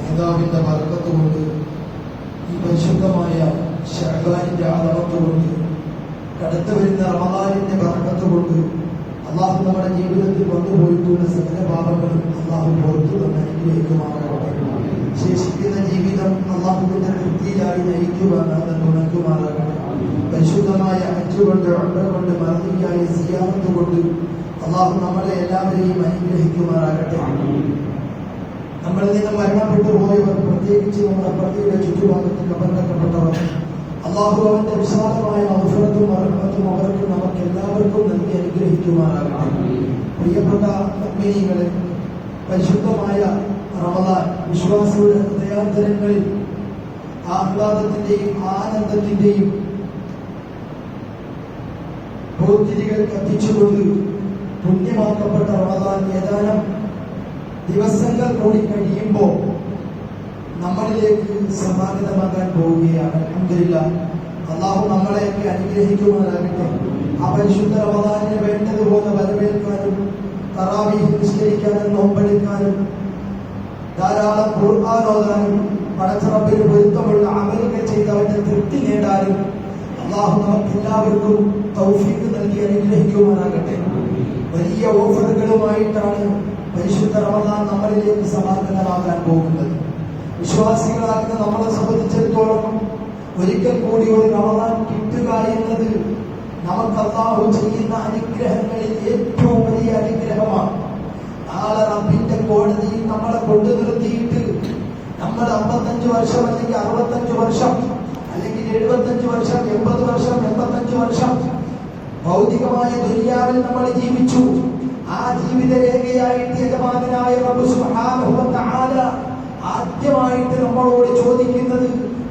നേതാവിന്റെ ബർക്കത്ത് കൊണ്ട് ഈ പരിശുദ്ധമായ ശഅബാനിന്റെ ആദമത്ത് കൊണ്ട് കടന്നു വരുന്ന റമദാനിന്റെ ബർക്കത്ത് കൊണ്ട് അള്ളാഹു നമ്മുടെ ജീവിതത്തിൽ വന്നുപോയിട്ടുള്ള സകല പാപങ്ങളും അള്ളാഹു പുറത്തു തന്നെ അനുഗ്രഹിക്കുമാറാകട്ടെ. ശേഷിക്കുന്ന ജീവിതം അള്ളാഹുവിന്റെ തൃപ്തിയിലായി നയിക്കുവാൻ അത് തുണക്കുമാറാകട്ടെ. പരിശുദ്ധമായ ഹജ്ജ് കൊണ്ട് ഉംറ കൊണ്ട് മർദിയായ സിയാറത്ത് കൊണ്ട് അള്ളാഹു നമ്മളെ എല്ലാവരെയും അനുഗ്രഹിക്കുമാറാകട്ടെ. നമ്മളിൽ നിന്ന് മരണപ്പെട്ടു പോയവർ, പ്രത്യേകിച്ച് നമ്മുടെ പള്ളിയുടെ ചുറ്റുഭാഗത്ത് കബറടക്കപ്പെട്ടവർ, അള്ളാഹു അവന്റെ വിശാലമായ മഗ്ഫിറത്തും റഹ്മത്തും അവർക്ക് നമുക്ക് എല്ലാവർക്കും നൽകി അനുഗ്രഹിക്കുമാറാകട്ടെ. പ്രിയപ്പെട്ട മുഅ്മിനീങ്ങളെ, പരിശുദ്ധമായ റമദാൻ വിശ്വാസിയുടെ ഹൃദയാന്തരങ്ങളിൽ ആഹ്ലാദത്തിന്റെയും ആനന്ദത്തിന്റെയും ഭൗതിരികൾ കത്തിച്ചുകൊണ്ട് പുണ്യമാക്കപ്പെട്ട റമദാൻ ഏതാനും ദിവസങ്ങൾ കൂടി കഴിയുമ്പോൾ നമ്മളിലേക്ക് സമാഗതമാകാൻ പോവുകയാണ്. അൽഹംദുലില്ലാഹ്, അള്ളാഹു നമ്മളെയൊക്കെ അനുഗ്രഹിക്കുമാറാകട്ടെ. ആ പരിശുദ്ധ റമദാനിനെ വേണ്ടതുപോലെ വരവേൽക്കാനും തറാവീഹ് നിസ്കരിക്കാനും നോമ്പെടുക്കാനും ധാരാളം ഖുർആൻ ഓതാനും പടച്ച റബ്ബിന് പൊരുത്തമുള്ള അമലുകൾ ചെയ്ത് അവന്റെ തൃപ്തി നേടാനും അള്ളാഹു നമുക്ക് എല്ലാവർക്കും തൗഫീഖ് നൽകി അനുഗ്രഹിക്കുമാറാകട്ടെ. വലിയ ഓഫറുകളുമായിട്ടാണ് പരിശുദ്ധ റമദാൻ നമ്മളിലേക്ക് സമാഗതമാകാൻ പോകുന്നത്. വിശ്വാസികളാകുന്ന നമ്മളെ സംബന്ധിച്ചിടത്തോളം ഒരിക്കൽ കൂടി ഒരു റമദാൻ കിട്ടുക എന്നത് നമുക്ക് അല്ലാഹു ചെയ്യുന്ന അനുഗ്രഹങ്ങളിൽ ഏറ്റവും വലിയ അനുഗ്രഹമാണ്. നാളെ റബ്ബിന്റെ കോടതിയിൽ നമ്മളെ കൊണ്ടു നിർത്തിയിട്ട് നമ്മൾ 55 വർഷം അല്ലെങ്കിൽ 65 വർഷം അല്ലെങ്കിൽ 75 വർഷം 80 വർഷം 85 വർഷം ഭൗതികമായ ദുനിയാവിൽ നമ്മൾ ജീവിച്ചു. ആ ജീവിത രേഖയായിട്ട് യജമാനായ റബ്ബ് സുബ്ഹാനഹു വ തആല ആദ്യമായിട്ട് നമ്മളോട് ചോദിക്കുന്നത്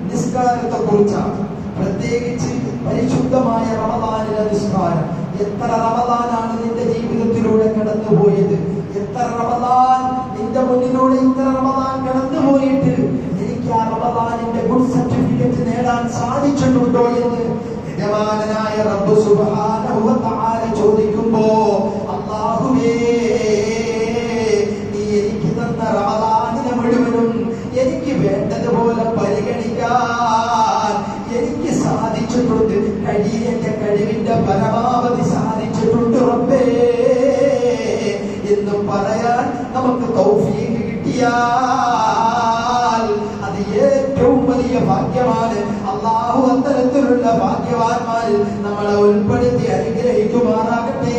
നിസ്കാരത്തെ കുറിച്ചാണ്. പ്രത്യേകിച്ച് പരിശുദ്ധമായ റമദാനിലെ നിസ്കാരം. എത്ര റമദാനാണ് നിന്റെ ജീവിതത്തിലൂടെ കടന്നുപോയത്? എത്ര റമദാൻ നിന്റെ മുന്നിലൂടെ ഇത്ര റമദാൻ കടന്നുപോയിട്ട് എനിക്ക് ആ റമദാനിന്റെ ഗുഡ് സർട്ടിഫിക്കറ്റ് നേടാൻ സാധിച്ചിട്ടുണ്ടോ എന്ന് യജമാനായ റബ്ബ് സുബ്ഹാനഹു വ തആല ചോദിക്കുമ്പോ, അല്ലാഹുവേ, നീ എനിക്ക് തന്ന റമദാനിനെ മുഴുവനും എനിക്ക് വേണ്ടതുപോലെ പരിഗണിക്കാൻ എനിക്ക് സാധിച്ചിട്ടുണ്ട്. എന്റെ കഴിവിന്റെ പരമാവധി സാധിച്ചിട്ടുണ്ട് റബ്ബേ എന്ന് പറയാൻ നമുക്ക് തൗഫീഖ് കിട്ടിയാൽ അത് ഏറ്റവും വലിയ ഭാഗ്യമാണ്. അല്ലാഹു അത്തരത്തിലുള്ള ഭാഗ്യവാന്മാരിൽ നമ്മളെ ഉൾപ്പെടുത്തി അനുഗ്രഹിക്കുമാറാകട്ടെ.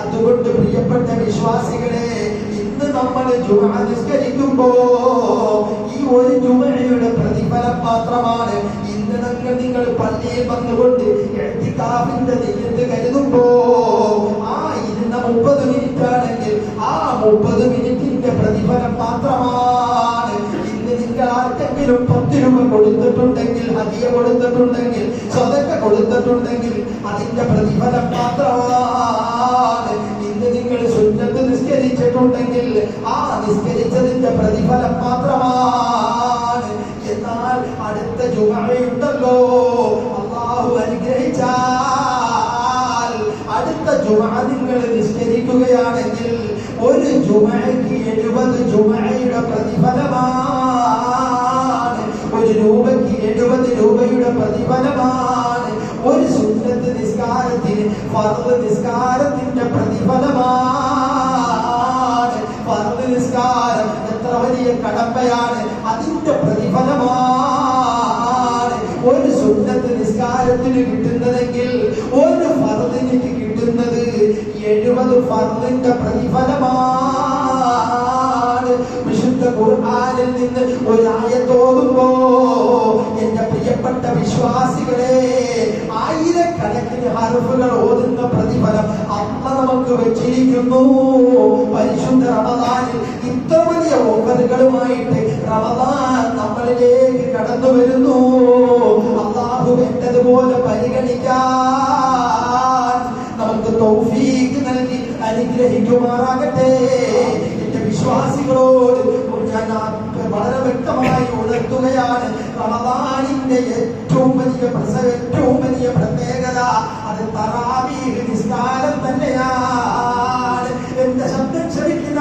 അതുകൊണ്ട് പ്രിയപ്പെട്ട വിശ്വാസികളെ, ഇന്ന് നമ്മൾ ജുമഅ നിസ്കരിക്കുമ്പോ ഈ ഒരു ജുമഅയുടെ പ്രതിഫലം മാത്രമാണ്. ഇന്ന് നിങ്ങൾ പള്ളിയിൽ വന്നുകൊണ്ട് ഇഅ്തികാഫിന്റെ നിയ്യത്ത് കരുതുമ്പോ ആ ഇരുന്ന 30 മിനിറ്റ് ആണെങ്കിൽ ആ 30 മിനിറ്റിന്റെ പ്രതിഫലം മാത്രമാണ്. ഇന്ന് നിങ്ങൾ ആർക്കെങ്കിലും 10 രൂപ കൊടുത്തിട്ടുണ്ടെങ്കിൽ, ഹദിയ കൊടുത്തിട്ടുണ്ടെങ്കിൽ, സദഖ കൊടുത്തിട്ടുണ്ടെങ്കിൽ അതിന്റെ പ്രതിഫലം മാത്രമാണ്. ഇന്ന് നിങ്ങൾ സുന്നത്ത് നിസ്കരിച്ചിട്ടുണ്ടെങ്കിൽ ആ നിസ്കരിച്ചതിന്റെ പ്രതിഫലം മാത്രമാണ്. എന്നാൽ അടുത്ത ജുമഅയുണ്ടല്ലോ, അല്ലാഹു അനുഗ്രഹിച്ചാൽ അടുത്ത ജുമഅ നിങ്ങൾ നിസ്കരിക്കുകയാണെങ്കിൽ ഒരു ജുമഅയ്ക്ക് 70 ജുമഅയുടെ പ്രതിഫലമാണ്. 1 രൂപയ്ക്ക് 70 രൂപയുടെ പ്രതിഫലമാണ്. ഒരു സുന്നത്ത് നിസ്കാരത്തിന് ഫർദ് നിസ്കാരത്തിന്റെ പ്രതിഫലമാണ്. ഫർദ് നിസ്കാരം എത്ര വലിയ കടമ്പയാണ്, അതിന്റെ പ്രതിഫലമാണ്. ഒരു സുന്നത്ത് നിസ്കാരത്തിന് കിട്ടുന്നതെങ്കിൽ ഒരു ഫർദിന് കിട്ടുന്നത് 70 ഫർദിന്റെ പ്രതിഫലമാണ്. വിശുദ്ധ ഖുർആനിൽ നിന്ന് ഒരു ആയത്ത് ഓതുമ്പോ എന്റെ പ്രിയപ്പെട്ട വിശ്വാസികളെ, ആയിരക്കണക്കിന് ഹർഫുകൾ ഓതുന്ന പ്രതിഫലം അല്ലാഹ് നമുക്ക് വെച്ചിരിക്കുന്നു. പരിശുദ്ധ റമദാനിൽ ഇത്ര വലിയ ഓഫറുകളുമായിട്ട് റമദാൻ നമ്മളിലേക്ക് കടന്നു വരുന്നു. അല്ലാഹു വേണ്ടതുപോലെ പരിഗണിക്കാൻ നമുക്ക് തൗഫീഖ് നൽകി അനുഗ്രഹിക്കുമാറാകട്ടെ. എന്റെ വിശ്വാസികളോട് ഞാൻ വളരെ വ്യക്തമായി ഉണർത്തുകയാണ്, റമദാനിന്റെ ഏറ്റവും വലിയ പ്രത്യേകത അത് തറാവീഹ് നിസ്കാരം തന്നെയാണ്. എന്റെ ശബ്ദം ക്ഷമിക്കുന്ന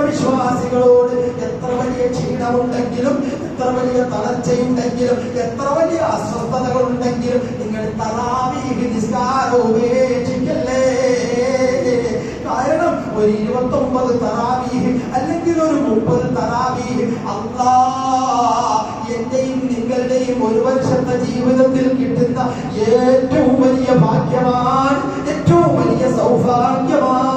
ക്ഷീണമുണ്ടെങ്കിലും, എത്ര വലിയ തളർച്ചയുണ്ടെങ്കിലും, എത്ര വലിയ അസ്വസ്ഥതകളുണ്ടെങ്കിലും നിങ്ങൾ തറാവീഹ് നിസ്കാരം ഉപേക്ഷിക്കല്ലേ. കാരണം ഒരു 29 തറാവീഹ് അല്ലെങ്കിൽ ഒരു 30 തറാവീഹ് എന്റെയും നിങ്ങളുടെയും ഒരു വർഷത്തെ ജീവിതത്തിൽ കിട്ടുന്ന ഏറ്റവും വലിയ ഭാഗ്യമാണ്, ഏറ്റവും വലിയ സൗഭാഗ്യമാണ്.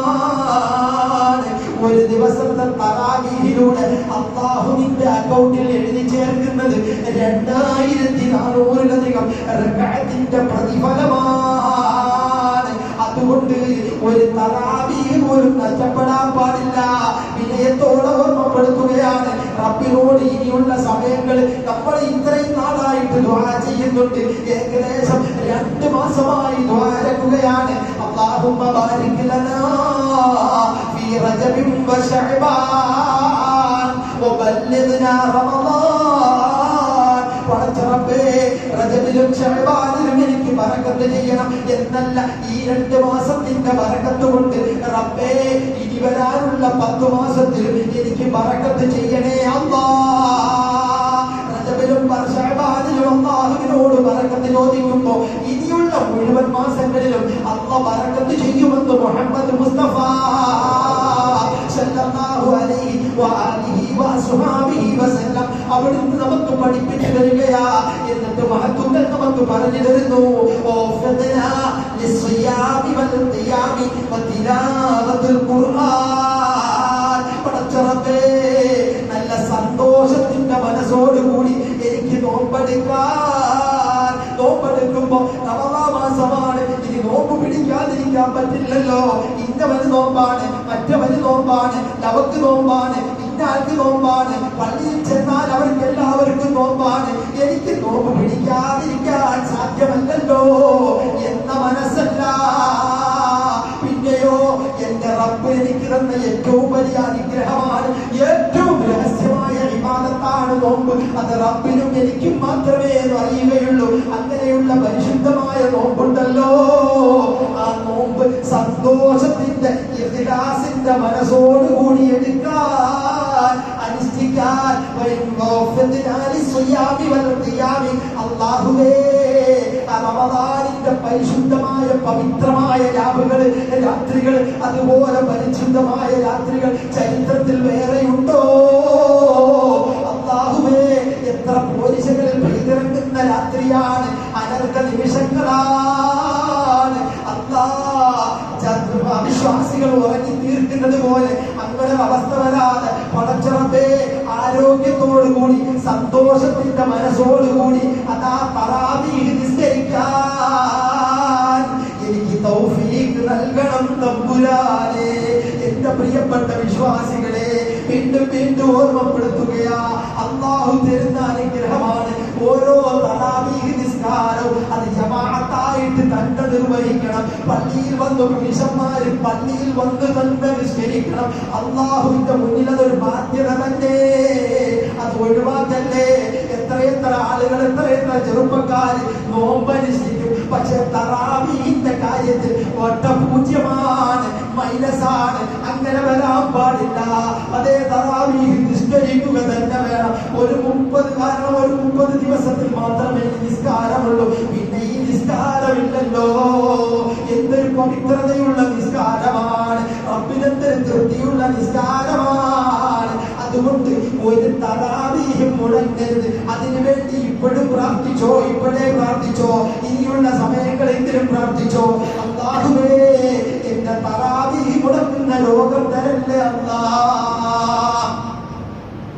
ഒരു ദിവസത്തെ തറാവീഹിലൂടെ അല്ലാഹുവിന്റെ അക്കൗണ്ടിൽ എഴുതി ചേർക്കുന്നത് 2400-ലധികം റക്അത്തിന്റെ പ്രതിഫലമാണ്. അതുകൊണ്ട് ഒരു തറാവീഹ് പോലും നഷ്ടപ്പെടാൻ പാടില്ല. വിനയത്തോടെ ഓർമ്മപ്പെടുത്തുകയാണ്. റബ്ബിനോട് ഇനിയുള്ള സമയങ്ങൾ നമ്മൾ ഇത്രയും നാളായിട്ട് ദുആ ചെയ്യുന്നുണ്ട്. ഏകദേശം 2 മാസമായി ദുആ ചെയ്യുകയാണ്. അല്ലാഹുമ്മ ബാരിക് ലനാ ഫീ റജബിൻ വ ശഅബാൻ വബല്ലിഗ്നാ റമളാൻ. പടച്ചറബ്ബേ, റജബിലും ശഅബാനിലും എനിക്ക് ബറക്കത്ത് ചെയ്യണം എന്നല്ല, ഈ 2 മാസം നിന്റെ ബറക്കത്ത് കൊണ്ട് റബ്ബേ ഇനി വരാനുള്ള 10 മാസത്തിലും എനിക്ക് ബറക്കത്ത് ചെയ്യണേ അല്ലാഹ്. റജബിലും ശഅബാനിലും അല്ലാഹുവിനോട് ബറക്കത്ത് ചോദിക്കുമ്പോ ഇനിയുള്ള മുഴുവൻ മാസങ്ങളിലും അല്ലാഹ് ബറക്കത്ത് ചെയ്യുമെന്ന് മുഹമ്മദ് മുസ്തഫ സല്ലല്ലാഹു അലൈഹി വആലിഹി വസഹബിഹി വസല്ലം അവിടുന്ന് നമുക്ക് പഠിപ്പിച്ചു തരികയാ. എന്നിട്ട് മഹത്തുക്കൾ നമുക്ക് പറഞ്ഞു തരുന്നു, ഓഫദനാ ലിസ്സിയാമി വൽ ഖിയാമി വതിലാവത്തുൽ ഖുർആൻ. പടച്ചറബേ, നല്ല സന്തോഷത്തിന്റെ മനസ്സോടുകൂടി എനിക്ക് നോമ്പെടുക്കാൻ. നോമ്പെടുക്കുമ്പോ റമളാൻ മാസമാണ്, ഇനി നോമ്പ് പിടിക്കാതിരിക്കാൻ പറ്റില്ലല്ലോ. ഇന്നവന് നോമ്പാണ്, മറ്റവന് നോമ്പാണ്, ലവക്ക് നോമ്പാണ്, ഇന്നാൾക്ക് നോമ്പാണ്, പള്ളിയിൽ ചെന്നാൽ അവർക്ക് എല്ലാവർക്കും നോമ്പാണ്, എനിക്ക് നോമ്പ് പിടിക്കാതിരിക്കാൻ സാധ്യമല്ലല്ലോ എന്ന മനസ്സല്ല. പിന്നെയോ എന്റെ റബ്ബ് എനിക്ക് തന്ന ഏറ്റവും വലിയ അനുഗ്രഹമാണ്, ഏറ്റവും രഹസ്യമായ ഇബാദത്താണ് നോമ്പ്. അത് റബ്ബിനും എനിക്കും മാത്രമേ അറിയുകയുള്ളൂ. അങ്ങനെയുള്ള പരിശുദ്ധമായ നോമ്പുണ്ടല്ലോ, ആ നോമ്പ് സന്തോഷത്തിന്റെ ഇഖ്ലാസിന്റെ മനസ്സോടുകൂടി എടുക്കാൻ, അനുഷ്ഠിക്കാൻ. അല്ലാഹുവേ, റമളാനിന്റെ പരിശുദ്ധമായ പവിത്രമായ രാവുകൾ, രാത്രികൾ, അതുപോലെ പരിശുദ്ധമായ രാത്രികൾ ചരിത്രത്തിൽ വേറെയുണ്ടോ? അല്ലാഹുവേ, എത്ര പോലീസുകൾ പെയ്തിറങ്ങുന്ന രാത്രിയാണ്, അനർഘ നിമിഷങ്ങളാണ്. വിശ്വാസികൾ ഉറങ്ങി തീർക്കുന്നത് പോലെ അങ്ങനെ അവസ്ഥ വരാതെ പടച്ചറബേ ആരോഗ്യത്തോടുകൂടി സന്തോഷത്തിന്റെ മനസ്സോടുകൂടി അതാ തറാവീഹ് നിസ്കരിക്കാൻ എനിക്ക് തൗഫീഖ് നൽകണം തമ്പുരാനേ. എന്റെ പ്രിയപ്പെട്ട വിശ്വാസികളെ, വീണ്ടും വീണ്ടും ഓർമ്മപ്പെടുത്തുകയാ, അല്ലാഹു തരുന്ന അനുഗ്രഹമാണ്. ഓരോ തറാവീഹ് നിസ്കാരവും അത് ജമാഅത്തായിട്ട് തന്നെ നിർവഹിക്കണം. പള്ളിയിൽ വന്ന് പുരുഷന്മാര് പള്ളിയിൽ വന്ന് തന്നെ നിസ്കരിക്കണം. അല്ലാഹുവിന്റെ മുന്നിൽ അതൊരു ബാധ്യത തന്നെ, അത് ഒഴിവാക്കല്ലേ. എത്രയെത്ര ആളുകൾ, എത്രയെത്ര ചെറുപ്പക്കാര് നോമ്പനുഷ്ഠിക്കും, പക്ഷെ തറാവീഹിന്റെ കാര്യത്തിൽ ഒട്ടപൂജ്യമാണ്, മൈനസാണ്. അങ്ങനെ വരാൻ പാടില്ല. അതേ തറാവീഹ് നിസ്കരിക്കുക തന്നെ വേണം. ഒരു 30 ദിവസത്തിൽ മാത്രമേ നിസ്കാരമുള്ളൂ. പിന്നെ ഈ നിസ്കാരമില്ലല്ലോ. എന്തൊരു പവിത്രതയുള്ള നിസ്കാരമാണ്, റബ്ബിനെന്തൊരു തൃപ്തിയുള്ള നിസ്കാരമാണ്. അതുകൊണ്ട് ഒരു തറാവീഹ് മുടങ്ങരുത്. അതിനുവേണ്ടി ഇപ്പോഴും പ്രാർത്ഥിച്ചോ, ഇപ്പോഴേ പ്രാർത്ഥിച്ചോ, ഇനിയുള്ള സമയങ്ങളെങ്കിലും പ്രാർത്ഥിച്ചോ. അല്ലാഹുവേ, എന്റെ തറാവീഹ് മുടങ്ങുന്ന രോഗം തരല്ലേ അല്ലാഹ്.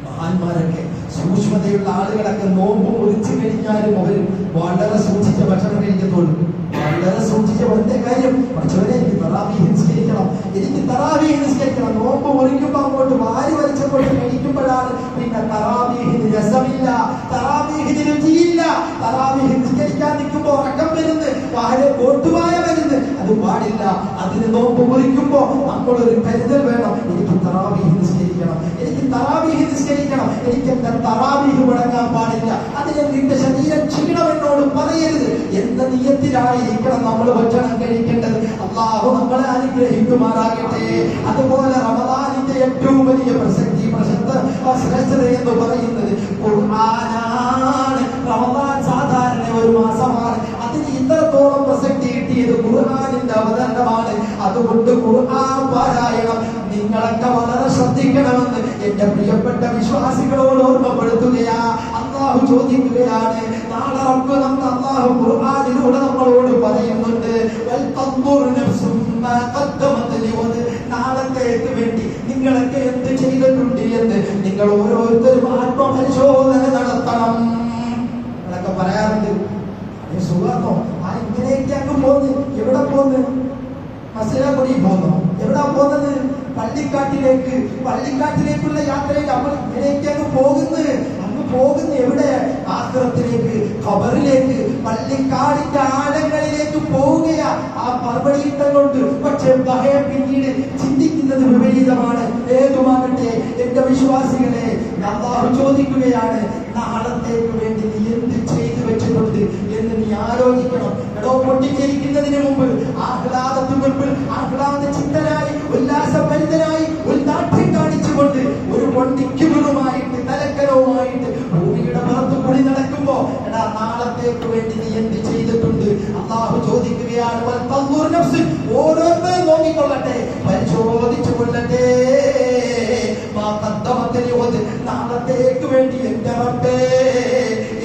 മഹാന്മാരൊക്കെ, സൂക്ഷ്മതയുള്ള ആളുകളൊക്കെ നോമ്പ് മുറിച്ചു കഴിഞ്ഞാലും അവർ വളരെ സൂക്ഷിച്ച ഭക്ഷണം കഴിക്കത്തുള്ളൂ. വളരെ സൂക്ഷിച്ച ഒറ്റ കാര്യം, പക്ഷേ എനിക്ക് തറാവീഹ് നിസ്കരിക്കണം, എനിക്ക് തറാവീഹ് നിസ്കരിക്കണം. നോമ്പ് മുറിക്കുമ്പോൾ അങ്ങോട്ട് വാരി വലിച്ചപ്പോൾ കഴിക്കുമ്പോഴാണ് പിന്നെ തറാവീഹിന് രസമില്ല, തറാവീഹിന് രുചിയില്ല. തറാവീഹ് നിസ്കരിക്കാൻ നിൽക്കുമ്പോൾ ഉറക്കം വരുന്നത്, വാഴ കോട്ടുവായ വരുന്നത്, അത് പാടില്ല. അതിന് നോമ്പ് മുറിക്കുമ്പോൾ നമ്മളൊരു കരുതൽ വേണം. എനിക്ക് തറാവീഹ് നിസ്കരിക്കണം, എനിക്ക് തറാവീഹ് നിസ്കരിക്കണം, എനിക്ക് എന്റെ തറാവീഹ് മുടങ്ങാൻ പാടില്ല. അതിന് നിന്റെ ശരീരം ക്ഷീണമെന്നോട് പറയരുത് എന്ന നിയത്തിലായിരിക്കണം നമ്മൾ ഭക്ഷണം കഴിക്കേണ്ടത്. അല്ലാഹു നമ്മളെ അനുഗ്രഹിക്കുമാറാകട്ടെ. അതുപോലെ റമളാനിന്റെ ഏറ്റവും വലിയ പ്രസക്തി ശ്രേഷ്ഠത എന്ന് പറയുന്നത് ഖുർആനാണ്. റമദാൻ സാധാരണ ഒരു മാസമാണ്, അതിന് ഇത്രത്തോളം പ്രസക്തി കിട്ടിയത് ഖുർആനിന്റെ അവതരണമാണ്. അതുകൊണ്ട് ഖുർആൻ പാരായണം നിങ്ങളൊക്കെ വളരെ ശ്രദ്ധിക്കണമെന്ന് എന്റെ പ്രിയപ്പെട്ട വിശ്വാസികളോട് ഓർമ്മപ്പെടുത്തുകയാ. അല്ലാഹു ചോദിക്കുകയാണ്, നാളെ റബ്ബ് അല്ലാഹു ഖുർആനിലൂടെ നമ്മളോട് പറയുന്നുണ്ട്, നാളത്തേക്ക് വേണ്ടി നിങ്ങളൊക്കെ എന്ത് ചെയ്തിട്ടുണ്ട് എന്ന് നിങ്ങൾ ഓരോരുത്തരും ആത്മപരിശോധന നടത്തണം എന്നൊക്കെ പറയാറുണ്ട്. സുഖാന്നോ? ഇങ്ങനെയൊക്കെ അങ്ങ് പോന്ന്. എവിടെ പോന്ന്? മസ്ജിദുൽ പോന്നോ? എവിടാ പോകുന്നത്? പള്ളിക്കാട്ടിലേക്കുള്ള യാത്രയിൽ നമ്മൾ ഇങ്ങനെയൊക്കെ അങ്ങ് പോകുന്നു. എവിടെ? ആഖിറത്തിലേക്ക്, ഖബറിലേക്ക്, പള്ളിക്കാടിന്റെ ആഴങ്ങളിലേക്ക് പോവുകയാ ആ മറുപടിയിട്ടം കൊണ്ട്. പക്ഷെ ഭയം പിന്നീട് ചിന്തിക്കുന്നത് വിപരീതമാണ്. ഏതുമാകട്ടെ എന്റെ വിശ്വാസികളെ, അല്ലാഹു ചോദിക്കുകയാണ്, നാളത്തേക്ക് വേണ്ടി നീ എന്ത് ചെയ്തു വെച്ചിട്ടുണ്ട് എന്ന് നീ ആലോചിക്കണം. എടോ, പൊട്ടിച്ചിരിക്കുന്നതിന് മുമ്പ് ആഹ്ലാദ ചിത്തനായി, ഉല്ലാസഭരിതനായി, ഉൾനാട്യം കാണിച്ചുകൊണ്ട് ഒരു പൊട്ടിക്കുകളുമായിട്ട് തലക്കരവുമായിട്ട് ഭൂമിയുടെ പുറത്ത് കൂടി നടക്കുമ്പോ എടാ, നാളത്തേക്ക് വേണ്ടി നീ എന്ത് ചെയ്തിട്ടുണ്ട്? അല്ലാഹു ചോദിക്കുകയാണ്. ഓരോരുത്തരും നോക്കിക്കൊള്ളട്ടെ, പരിശോധിച്ചു കൊള്ളട്ടെ. നാളത്തേക്ക് വേണ്ടി എന്റെ റബ്ബേ,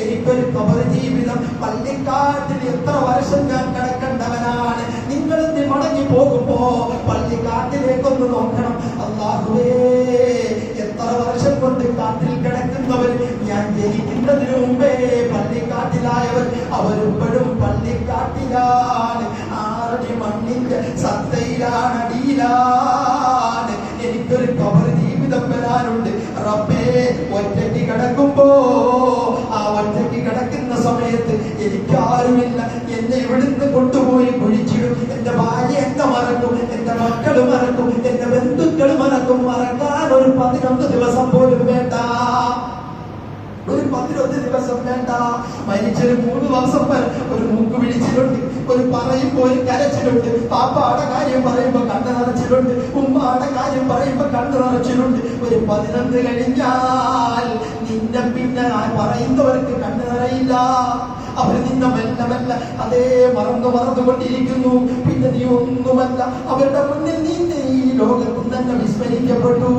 എനിക്കൊരു ഖബർ ജീവിതം, പള്ളിക്കാട്ടിൽ എത്ര വർഷം ഞാൻ കിടക്കേണ്ടവനാണ്. നിങ്ങൾ മടങ്ങി പോകുമ്പോ പള്ളിക്കാട്ടിലേക്കൊന്ന് നോക്കണം. അല്ലാഹുവേ, എത്ര വർഷം കൊണ്ട് കാട്ടിൽ കിടക്കുന്നവർ, ഞാൻ ജനിക്കുന്നതിന് മുമ്പേ പള്ളിക്കാട്ടിലായവർ, അവരിപ്പോഴും പള്ളിക്കാട്ടിലാണ്. ആറടി മണ്ണിന്റെ സത്തയിലാണ്, അടിയിലാണ്. എനിക്കൊരു ഖബർ ജീവിതം വരാനുണ്ട്. റബ്ബേ, ഒറ്റയ്ക്ക് കിടക്കുമ്പോ, ആ ഒറ്റയ്ക്ക് കിടക്കുന്ന സമയത്ത് എനിക്കാരുമില്ല, എന്നെ ഇവിടുന്ന് കൊണ്ടുപോയി കുഴിച്ചിടും. എന്റെ ഭാര്യ എന്നെ മറക്കും, എന്റെ മക്കൾ മറക്കും, എന്റെ ബന്ധുക്കൾ മറക്കും. മറക്കാൻ ഒരു 11 ദിവസം പോലും വേണ്ട. ഒരു 11 ദിവസം വേണ്ട. മരിച്ചൊരു 3 ദിവസം വരെ ഒരു മൂക്ക് പിടിച്ചിട്ടുണ്ട്, ഒരു പറയുമ്പോ ഒരു കരച്ചിലുണ്ട്. പാപ്പാടെ കാര്യം പറയുമ്പോ കണ്ണ് നിറച്ചിലുണ്ട്, ഉമ്മാടെ കാര്യം പറയുമ്പോ കണ്ണ് നിറച്ചിലുണ്ട്. ഒരു 11 കഴിഞ്ഞാൽ നിന്നെ പിന്നെ പറയുന്നവർക്ക് കണ്ണ് നിറയില്ല. അവർ നിന്നെ മെല്ലെ അതേ മറന്നുകൊണ്ടിരിക്കുന്നു. പിന്നെ നീ ഒന്നുമല്ല അവരുടെ മുന്നിൽ. നിന്നെ ഈ ലോകത്ത് തന്നെ വിസ്മരിക്കപ്പെട്ടു.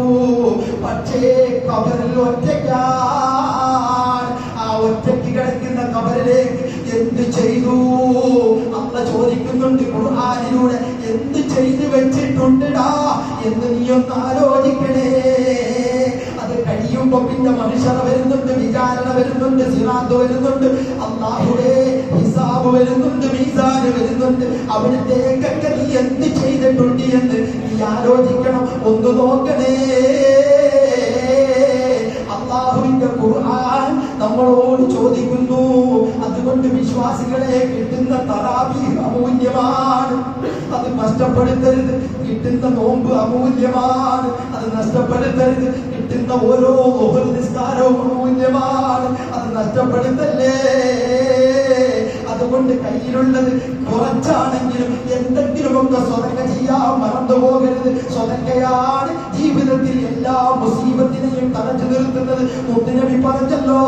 പക്ഷേ ഖബറിൽ ഒറ്റയ്ക്കാണ്. ആ ഒറ്റയ്ക്ക് കിടക്കുന്ന ഖബറിലേക്ക് എന്ത് ചെയ്തു? അല്ലാഹു ചോദിക്കുന്നുണ്ട് ഖുർആനിലൂടെ, എന്ത് ചെയ്തു വെച്ചിട്ടുണ്ടടാ എന്ന് നീ ഒന്ന് ആലോചിക്കണേ. അത് കഴിയുമ്പോ പിന്നെ മനുഷ്യർ വരുന്നുണ്ട്, വിചാരണ വരുന്നുണ്ട്, സിറാത്ത് വരുന്നുണ്ട്, അല്ലാഹുവേ ഹിസാബ് വരുന്നുണ്ട്, മീസാന് വരുന്നുണ്ട്. അവിടത്തേക്കൊക്കെ നീ എന്ത് ചെയ്തിട്ടുണ്ട് എന്ന് നീ ആലോചിക്കണം. ഒന്ന് നോക്കണേ. അല്ലാഹുവിന്റെ ഖുർആൻ നമ്മളോട് ചോദിക്കുന്നു. അതുകൊണ്ട് വിശ്വാസികളെ, കിട്ടുന്ന തറാവീഹ് അമൂല്യമാണ്, അത് നഷ്ടപ്പെടുത്തരുത്. കിട്ടുന്ന നോമ്പ് അമൂല്യമാണ്, അത് നഷ്ടപ്പെടുത്തരുത്. കിട്ടുന്ന ഓരോ നിസ്കാരവും അമൂല്യമാണ്, അത് നഷ്ടപ്പെടുത്തല്ലേ. അതുകൊണ്ട് കയ്യിലുള്ളത് കുറച്ചാണെങ്കിലും എന്തെങ്കിലുമൊക്കെ സ്വതക്ക ചെയ്യാൻ മറന്നു പോകരുത്. സ്വതക്കയാണ് ജീവിതത്തിൽ എല്ലാ മുസീബത്തിനെയും തടച്ചു നിർത്തുന്നത്. മുത്തുനബി പറഞ്ഞല്ലോ,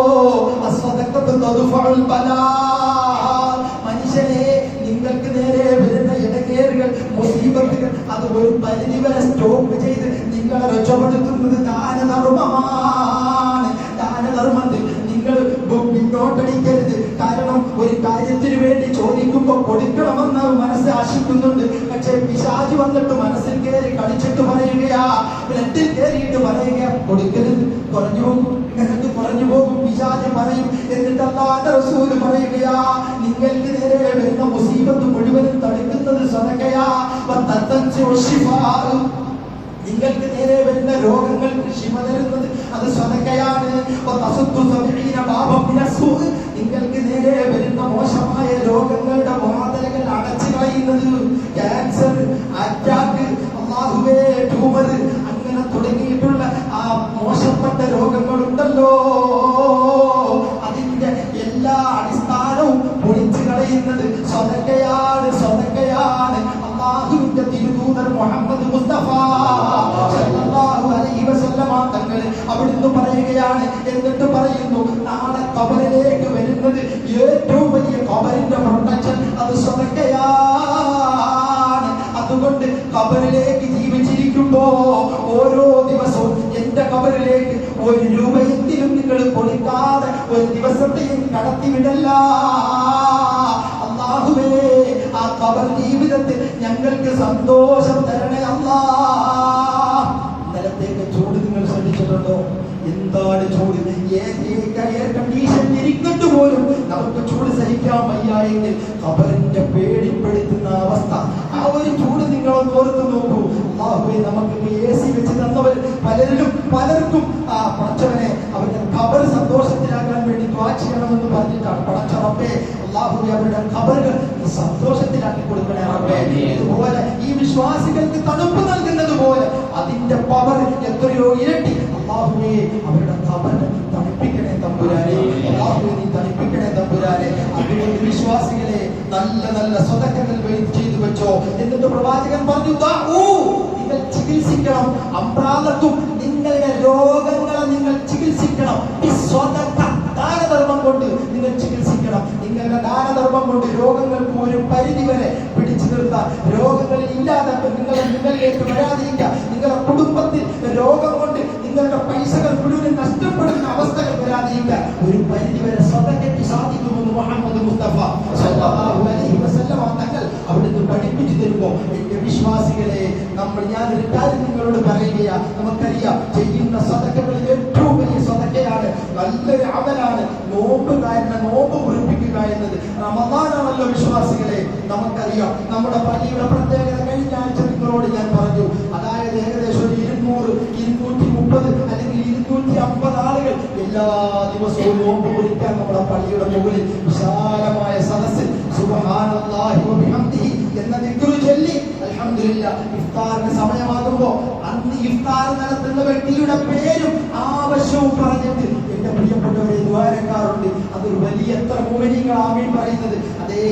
മനുഷ്യനെ, നിങ്ങൾക്ക് നേരെ വരുന്ന ഇടങ്ങേറുകൾ, മുസീബത്തുകൾ, അത് ഒരു പരിധി വരെ സ്റ്റോപ്പ് ചെയ്ത് നിങ്ങളെ രക്ഷപ്പെടുത്തുന്നത് ദാനധർമ്മമാണ്. ദാനധർമ്മത്തിൽ നിങ്ങൾ പിന്നോട്ടടിക്കരുത്. കാരണം ഒരു കാര്യത്തിന് വേണ്ടി ചോദിക്കുമ്പോ കൊടുക്കണമെന്ന് മനസ്സ് ആശിക്കുന്നുണ്ട്. പക്ഷെ പിശാച് വന്നിട്ട് മനസ്സിൽ കയറി കളിച്ചിട്ട് പറയുകയാ, ബ്ലഡിൽ കയറിയിട്ട് പറയുക, കൊടുക്കരുത്, കുറഞ്ഞു പോകും, നിനക്ക് കുറഞ്ഞു പോകും. പിശാച് പറയും. എന്നിട്ട് അല്ലാഹുവിന്റെ റസൂൽ പറയുകയാ, നിങ്ങൾക്ക് നേരെ വരുന്ന മുസീബത്ത് മുഴുവനും തടുക്കുന്നത് സദഖയാ. നിങ്ങൾക്ക് നേരെ വരുന്ന രോഗങ്ങൾക്ക് ശിഫ തരുന്നത് അത് സദഖയാണ്. നിങ്ങൾക്ക് നേരെ വരുന്ന മോശമായ രോഗങ്ങളുടെ വാതിലുകൾ അടച്ചു കളയുന്നത്, ക്യാൻസർ, അറ്റാക്ക്, അല്ലാഹുവേ ട്യൂമർ, അങ്ങനെ തുടങ്ങിയിട്ടുള്ള ആ മോശപ്പെട്ട രോഗങ്ങളുണ്ടല്ലോ, അതിന്റെ എല്ലാ അടിസ്ഥാനവും പൊളിച്ചു കളയുന്നത് സദഖയാണ്. സദഖയാണ്. അല്ലാഹുവിന്റെ തിരുദൂതർ മുഹമ്മദ് മുസ്തഫ സല്ലല്ലാഹു അലൈഹി വസല്ലമ തങ്ങൾ അവിടുന്ന് പറയുകയാണ്. എന്നിട്ട് പറയുന്നു, നാളെ ഖബറിലേക്ക് വരുന്നത് ഏറ്റവും വലിയ ഖബറിന്റെ പ്രൊട്ടക്ഷൻ അത് സദഖയാണ്. അതുകൊണ്ട് ഖബറിലേക്ക് ജീവിച്ചിരിക്കുമ്പോ ഓരോ ദിവസവും എന്റെ ഖബറിലേക്ക് 1 രൂപയെങ്കിലും നിങ്ങൾ കൊടുക്കാതെ ഒരു ദിവസത്തെയും കടത്തിവിടല്ല. അല്ലാഹുവേ, ആ ഖബർ ജീവിതത്തിൽ ഞങ്ങൾക്ക് സന്തോഷം തരണേ അല്ലാ. ഇന്നലത്തേക്ക് ചൂട് നിങ്ങൾ ശ്രദ്ധിച്ചിട്ടുണ്ടോ? എന്താണ് ചൂട്? എയർ കണ്ടീഷൻ ഇരിക്കട്ട് പോലും നമുക്ക് ചൂട് സഹിക്കാൻ വയ്യായെങ്കിൽ ഖബറിന്റെ പേടിപ്പെടുത്തുന്ന അവസ്ഥ, ആ ഒരു ചൂട് നിങ്ങളൊന്ന് ഓർത്ത് നോക്കൂ. അല്ലാഹുവേ, നമുക്ക് AC വെച്ച് തന്നവർ പലർക്കും ആ പടച്ചവനെ അവരുടെ ഖബർ സന്തോഷത്തിലാക്കാൻ വേണ്ടി ദുആ ചെയ്യണമെന്ന് പറഞ്ഞിട്ടാണ്. പടച്ച റബ്ബേ, അല്ലാഹുവേ, അവരുടെ ഖബറുകൾ സന്തോഷത്തിലാക്കി കൊടുക്കണേ റബ്ബേ. ഇതുപോലെ ഈ വിശ്വാസികൾക്ക് തണുപ്പ് നൽകുന്നത് പോലെ അതിന്റെ പവർ എത്രയോ ഇരട്ടി അല്ലാഹുവേ അവരുടെ ഖബർ തണുപ്പിക്കണേ തമ്പുരാനെ. അല്ലാഹുവേ, നീ തണുപ്പിക്കണേ തമ്പുരാനെ. അതുകൊണ്ട് വിശ്വാസികളെ നല്ല നല്ല സ്വതക്കങ്ങൾ ചെയ്തു വെച്ചോ. എന്നിട്ട് പ്രവാചകൻ പറഞ്ഞു, നിങ്ങൾ ചികിത്സിക്കണം, അമ്രാലത്തും നിങ്ങളുടെ രോഗങ്ങളെ നിങ്ങൾ ചികിത്സിക്കണം. ദാനധർമ്മം കൊണ്ട് നിങ്ങൾ ചികിത്സിക്കണം. നിങ്ങളുടെ ദാനധർമ്മം കൊണ്ട് രോഗങ്ങൾക്ക് ഒരു പരിധി വരെ പിടിച്ചു നിർത്താൻ, രോഗങ്ങൾ ഇല്ലാതാക്കാൻ, നിങ്ങളിലേക്ക് വരാതിരിക്കാൻ, നിങ്ങളുടെ കുടുംബത്തിൽ രോഗം കൊണ്ട് നിങ്ങളുടെ പൈസകൾ മുഴുവൻ നഷ്ടപ്പെടുന്ന അവസ്ഥകൾ വരാതിരിക്കാൻ ഒരു പരിധി വരെ സ്വതക്കയ്ക്ക് സാധിക്കുമെന്ന് മുഹമ്മദ് മുസ്തഫ സല്ലല്ലാഹു അലൈഹി വസല്ലം തങ്ങൾ അവിടുന്ന് പഠിപ്പിച്ചു തരുമ്പോൾ, എന്റെ വിശ്വാസികളെ, ഞാനൊരു കാര്യം നിങ്ങളോട് പറയുകയാണ്. നമുക്കറിയാം, ചെയ്യുന്ന സദഖകളിൽ ഏറ്റവും വലിയ സദഖയാണ്, നല്ലൊരു അമലാണ് നോമ്പ്. കാരണം നോമ്പ് മുറിപ്പിക്കുക എന്നത് റമദാനാണല്ലോ വിശ്വാസികളെ. നമുക്കറിയാം നമ്മുടെ പള്ളിയുടെ പ്രത്യേകത കഴിഞ്ഞ ആഴ്ച നിങ്ങളോട് ഞാൻ പറഞ്ഞു. അതായത് ഏകദേശം ഒരു 200, 230 അല്ലെങ്കിൽ 250 ആളുകൾ എല്ലാ ദിവസവും നോമ്പ് മുറിക്കാൻ നമ്മുടെ പള്ളിയുടെ മുകളിൽ വിശാലമായ സദസ്സിൽ സുബ്ഹാനല്ലാഹി വ ബിഹംദിഹി എന്ന ദിക്ർ ചൊല്ലി അൽഹംദുലില്ലാഹ് ഇഫ്താറിന് സമയമാകുമ്പോൾ അന്ന് ഇഫ്താർ നടത്തുന്ന വ്യക്തിയുടെ പേരും ആവശ്യവും പറഞ്ഞിട്ട് എന്റെ പ്രിയപ്പെട്ടവരെ ദ്വാരക്കാറുണ്ട്. അതൊരു വലിയ എത്ര മോമിനികൾ ആമീൻ പറയുന്നത്. അതേ,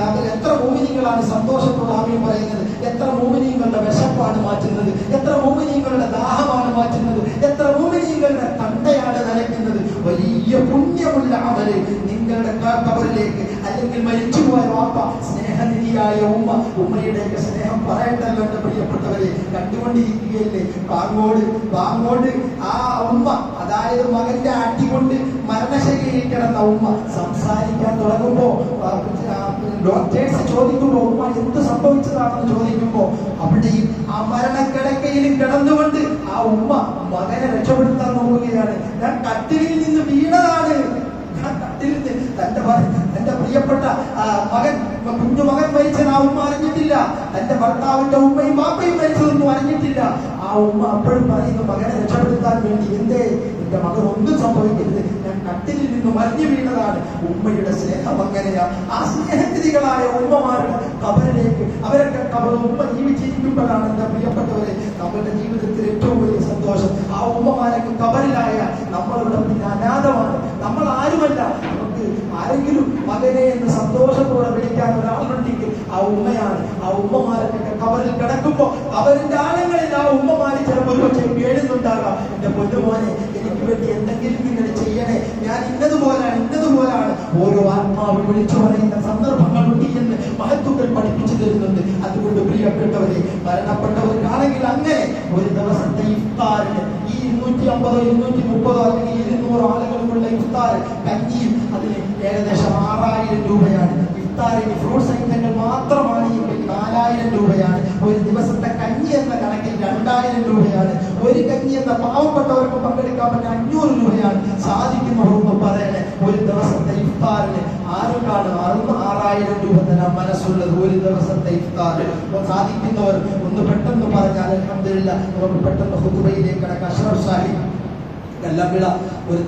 അതിൽ എത്ര മോമിനികളാണ് സന്തോഷത്തോടെ ആമീൻ പറയുന്നത്, എത്ര മോമിനികളുടെ വിശപ്പാണ് മാറ്റുന്നത്, എത്ര മോമിനികളുടെ ദാഹമാണ് മാറ്റുന്നത്, എത്ര മോമിനികളുടെ തണ്ടയാണ് നനയ്ക്കുന്നത്. വലിയ പുണ്യമുള്ള അമല് നിങ്ങളുടെ ഖബറിലേക്ക്, അല്ലെങ്കിൽ മരിച്ചുപോയ വാപ്പ, സ്നേഹനിധിയായ ഉമ്മയുടെയൊക്കെ സ്നേഹം പറയണ്ടല്ലോ എന്റെ പ്രിയപ്പെട്ടവരെ. കണ്ടുകൊണ്ടിരിക്കുകയല്ലേ വാങ്ങോട് ആ ഉമ്മ, അതായത് മകന്റെ അടികൊണ്ട് മരണശൈലിയിൽ കിടന്ന ഉമ്മ സംസാരിക്കാൻ തുടങ്ങുമ്പോ ഡോക്ടേഴ്സ് ചോദിക്കുമ്പോ ഉമ്മ എന്ത് സംഭവിച്ചതാണെന്ന് ചോദിക്കുമ്പോ അവിടെയും ആ മരണക്കിടക്കയിലും കിടന്നുകൊണ്ട് ആ ഉമ്മ മകനെ രക്ഷപ്പെടുത്താൻ നോക്കുകയാണ്. ഞാൻ കട്ടിലിൽ നിന്ന് വീണതാണ്. തന്റെ പ്രിയപ്പെട്ട കുഞ്ഞുമകൻ മരിച്ചത് ആ ഉമ്മ അറിഞ്ഞിട്ടില്ല. തന്റെ ഭർത്താവിന്റെ ഉമ്മയും ബാപ്പയും മരിച്ചതൊന്നും അറിഞ്ഞിട്ടില്ല. ആ ഉമ്മ അപ്പോഴും പറയുന്നു, മകനെ രക്ഷപ്പെടുത്താൻ വേണ്ടി എന്റെ മകൻ ഒന്നും സംഭവിക്കരുത്, ഞാൻ കട്ടിലിൽ നിന്ന് മറിഞ്ഞു വീണതാണ്. ഉമ്മയുടെ സ്നേഹം അങ്ങനെയാ. ആ സ്നേഹനിധികളായ ഉമ്മമാരുടെ ഖബറിലേക്ക് അവരൊക്കെ ഉമ്മ ജീവിച്ചിരിക്കുമ്പോഴാണ് എന്റെ പ്രിയപ്പെട്ടവരെ നമ്മളുടെ ജീവിതത്തിൽ ഏറ്റവും വലിയ സന്തോഷം. ആ ഉമ്മമാരൊക്കെ ഖബറിലായ നമ്മളുടെ പിന്നെ അനാഥമാണ്, നമ്മൾ ആരുമല്ല. നമുക്ക് ആരെങ്കിലും മകനെ എന്ന് സന്തോഷത്തോടെ വിളിക്കാൻ ഒരാളുണ്ടെങ്കിൽ ആ ഉമ്മയാണ്. ആ ഉമ്മമാരൊക്കെ ഖബറിൽ കിടക്കുമ്പോ അവരുടെ ആഴങ്ങളിൽ ആ ഉമ്മമാര് ചിലപ്പോൾ കേഴുന്നുണ്ടാകാം, എന്റെ പൊന്നുമോനെ എനിക്ക് വേണ്ടി എന്തെങ്കിലും നിങ്ങൾ ചെയ്യണേ, ഞാൻ ഇന്നതുപോലാണ് ഓരോ ആത്മാവ് വിളിച്ചു പറയുന്ന സന്ദർഭങ്ങളുണ്ട് എന്ന് മഹത്തുക്കൾ പഠിപ്പിച്ചു തരുന്നുണ്ട്. അതുകൊണ്ട് പ്രിയപ്പെട്ടവരെ, മരണപ്പെട്ടവർക്കാണെങ്കിൽ അങ്ങനെ ഒരു ദിവസത്തെ ഇഫ്താറിന് ഈ 250, 230 അല്ലെങ്കിൽ 200 ആളുകൾക്കുള്ള ഇഫ്താർ കഞ്ഞിയും അതിന് ഏകദേശം 6000 രൂപയാണ്. ഇഫ്താറിന് ഫ്രൂട്ട്സ് ഐറ്റങ്ങൾ മാത്രമാണ് എങ്കിൽ 4000 രൂപയാണ്. ഒരു ദിവസത്തെ കഞ്ഞി എന്ന കണക്കിൽ 2000 രൂപയാണ്. ഒരു കഞ്ഞി എന്ന പാവപ്പെട്ടവർക്ക് പങ്കെടുക്കാൻ പറ്റുന്ന 500 രൂപയാണ്. സാധിക്കുന്നവർക്ക് പറയണേ, ഒരു ദിവസത്തെ ഇഫ്താറിന് ആർക്കാണ് 6000 രൂപ തരാൻ മനസ്സുള്ളത്? ഒരു ദിവസത്തെ ഇഫ്താർ സാധിക്കുന്നവർ ഒന്ന് പെട്ടെന്ന് പറഞ്ഞാൽ അൽഹംദുലില്ലാഹ് നമുക്ക് പെട്ടെന്ന് ഖുതുബയിലേക്ക് കടക്കാം. അഷ്റഫ് സാഹിബ് കല്ലമ്പിള ഒരു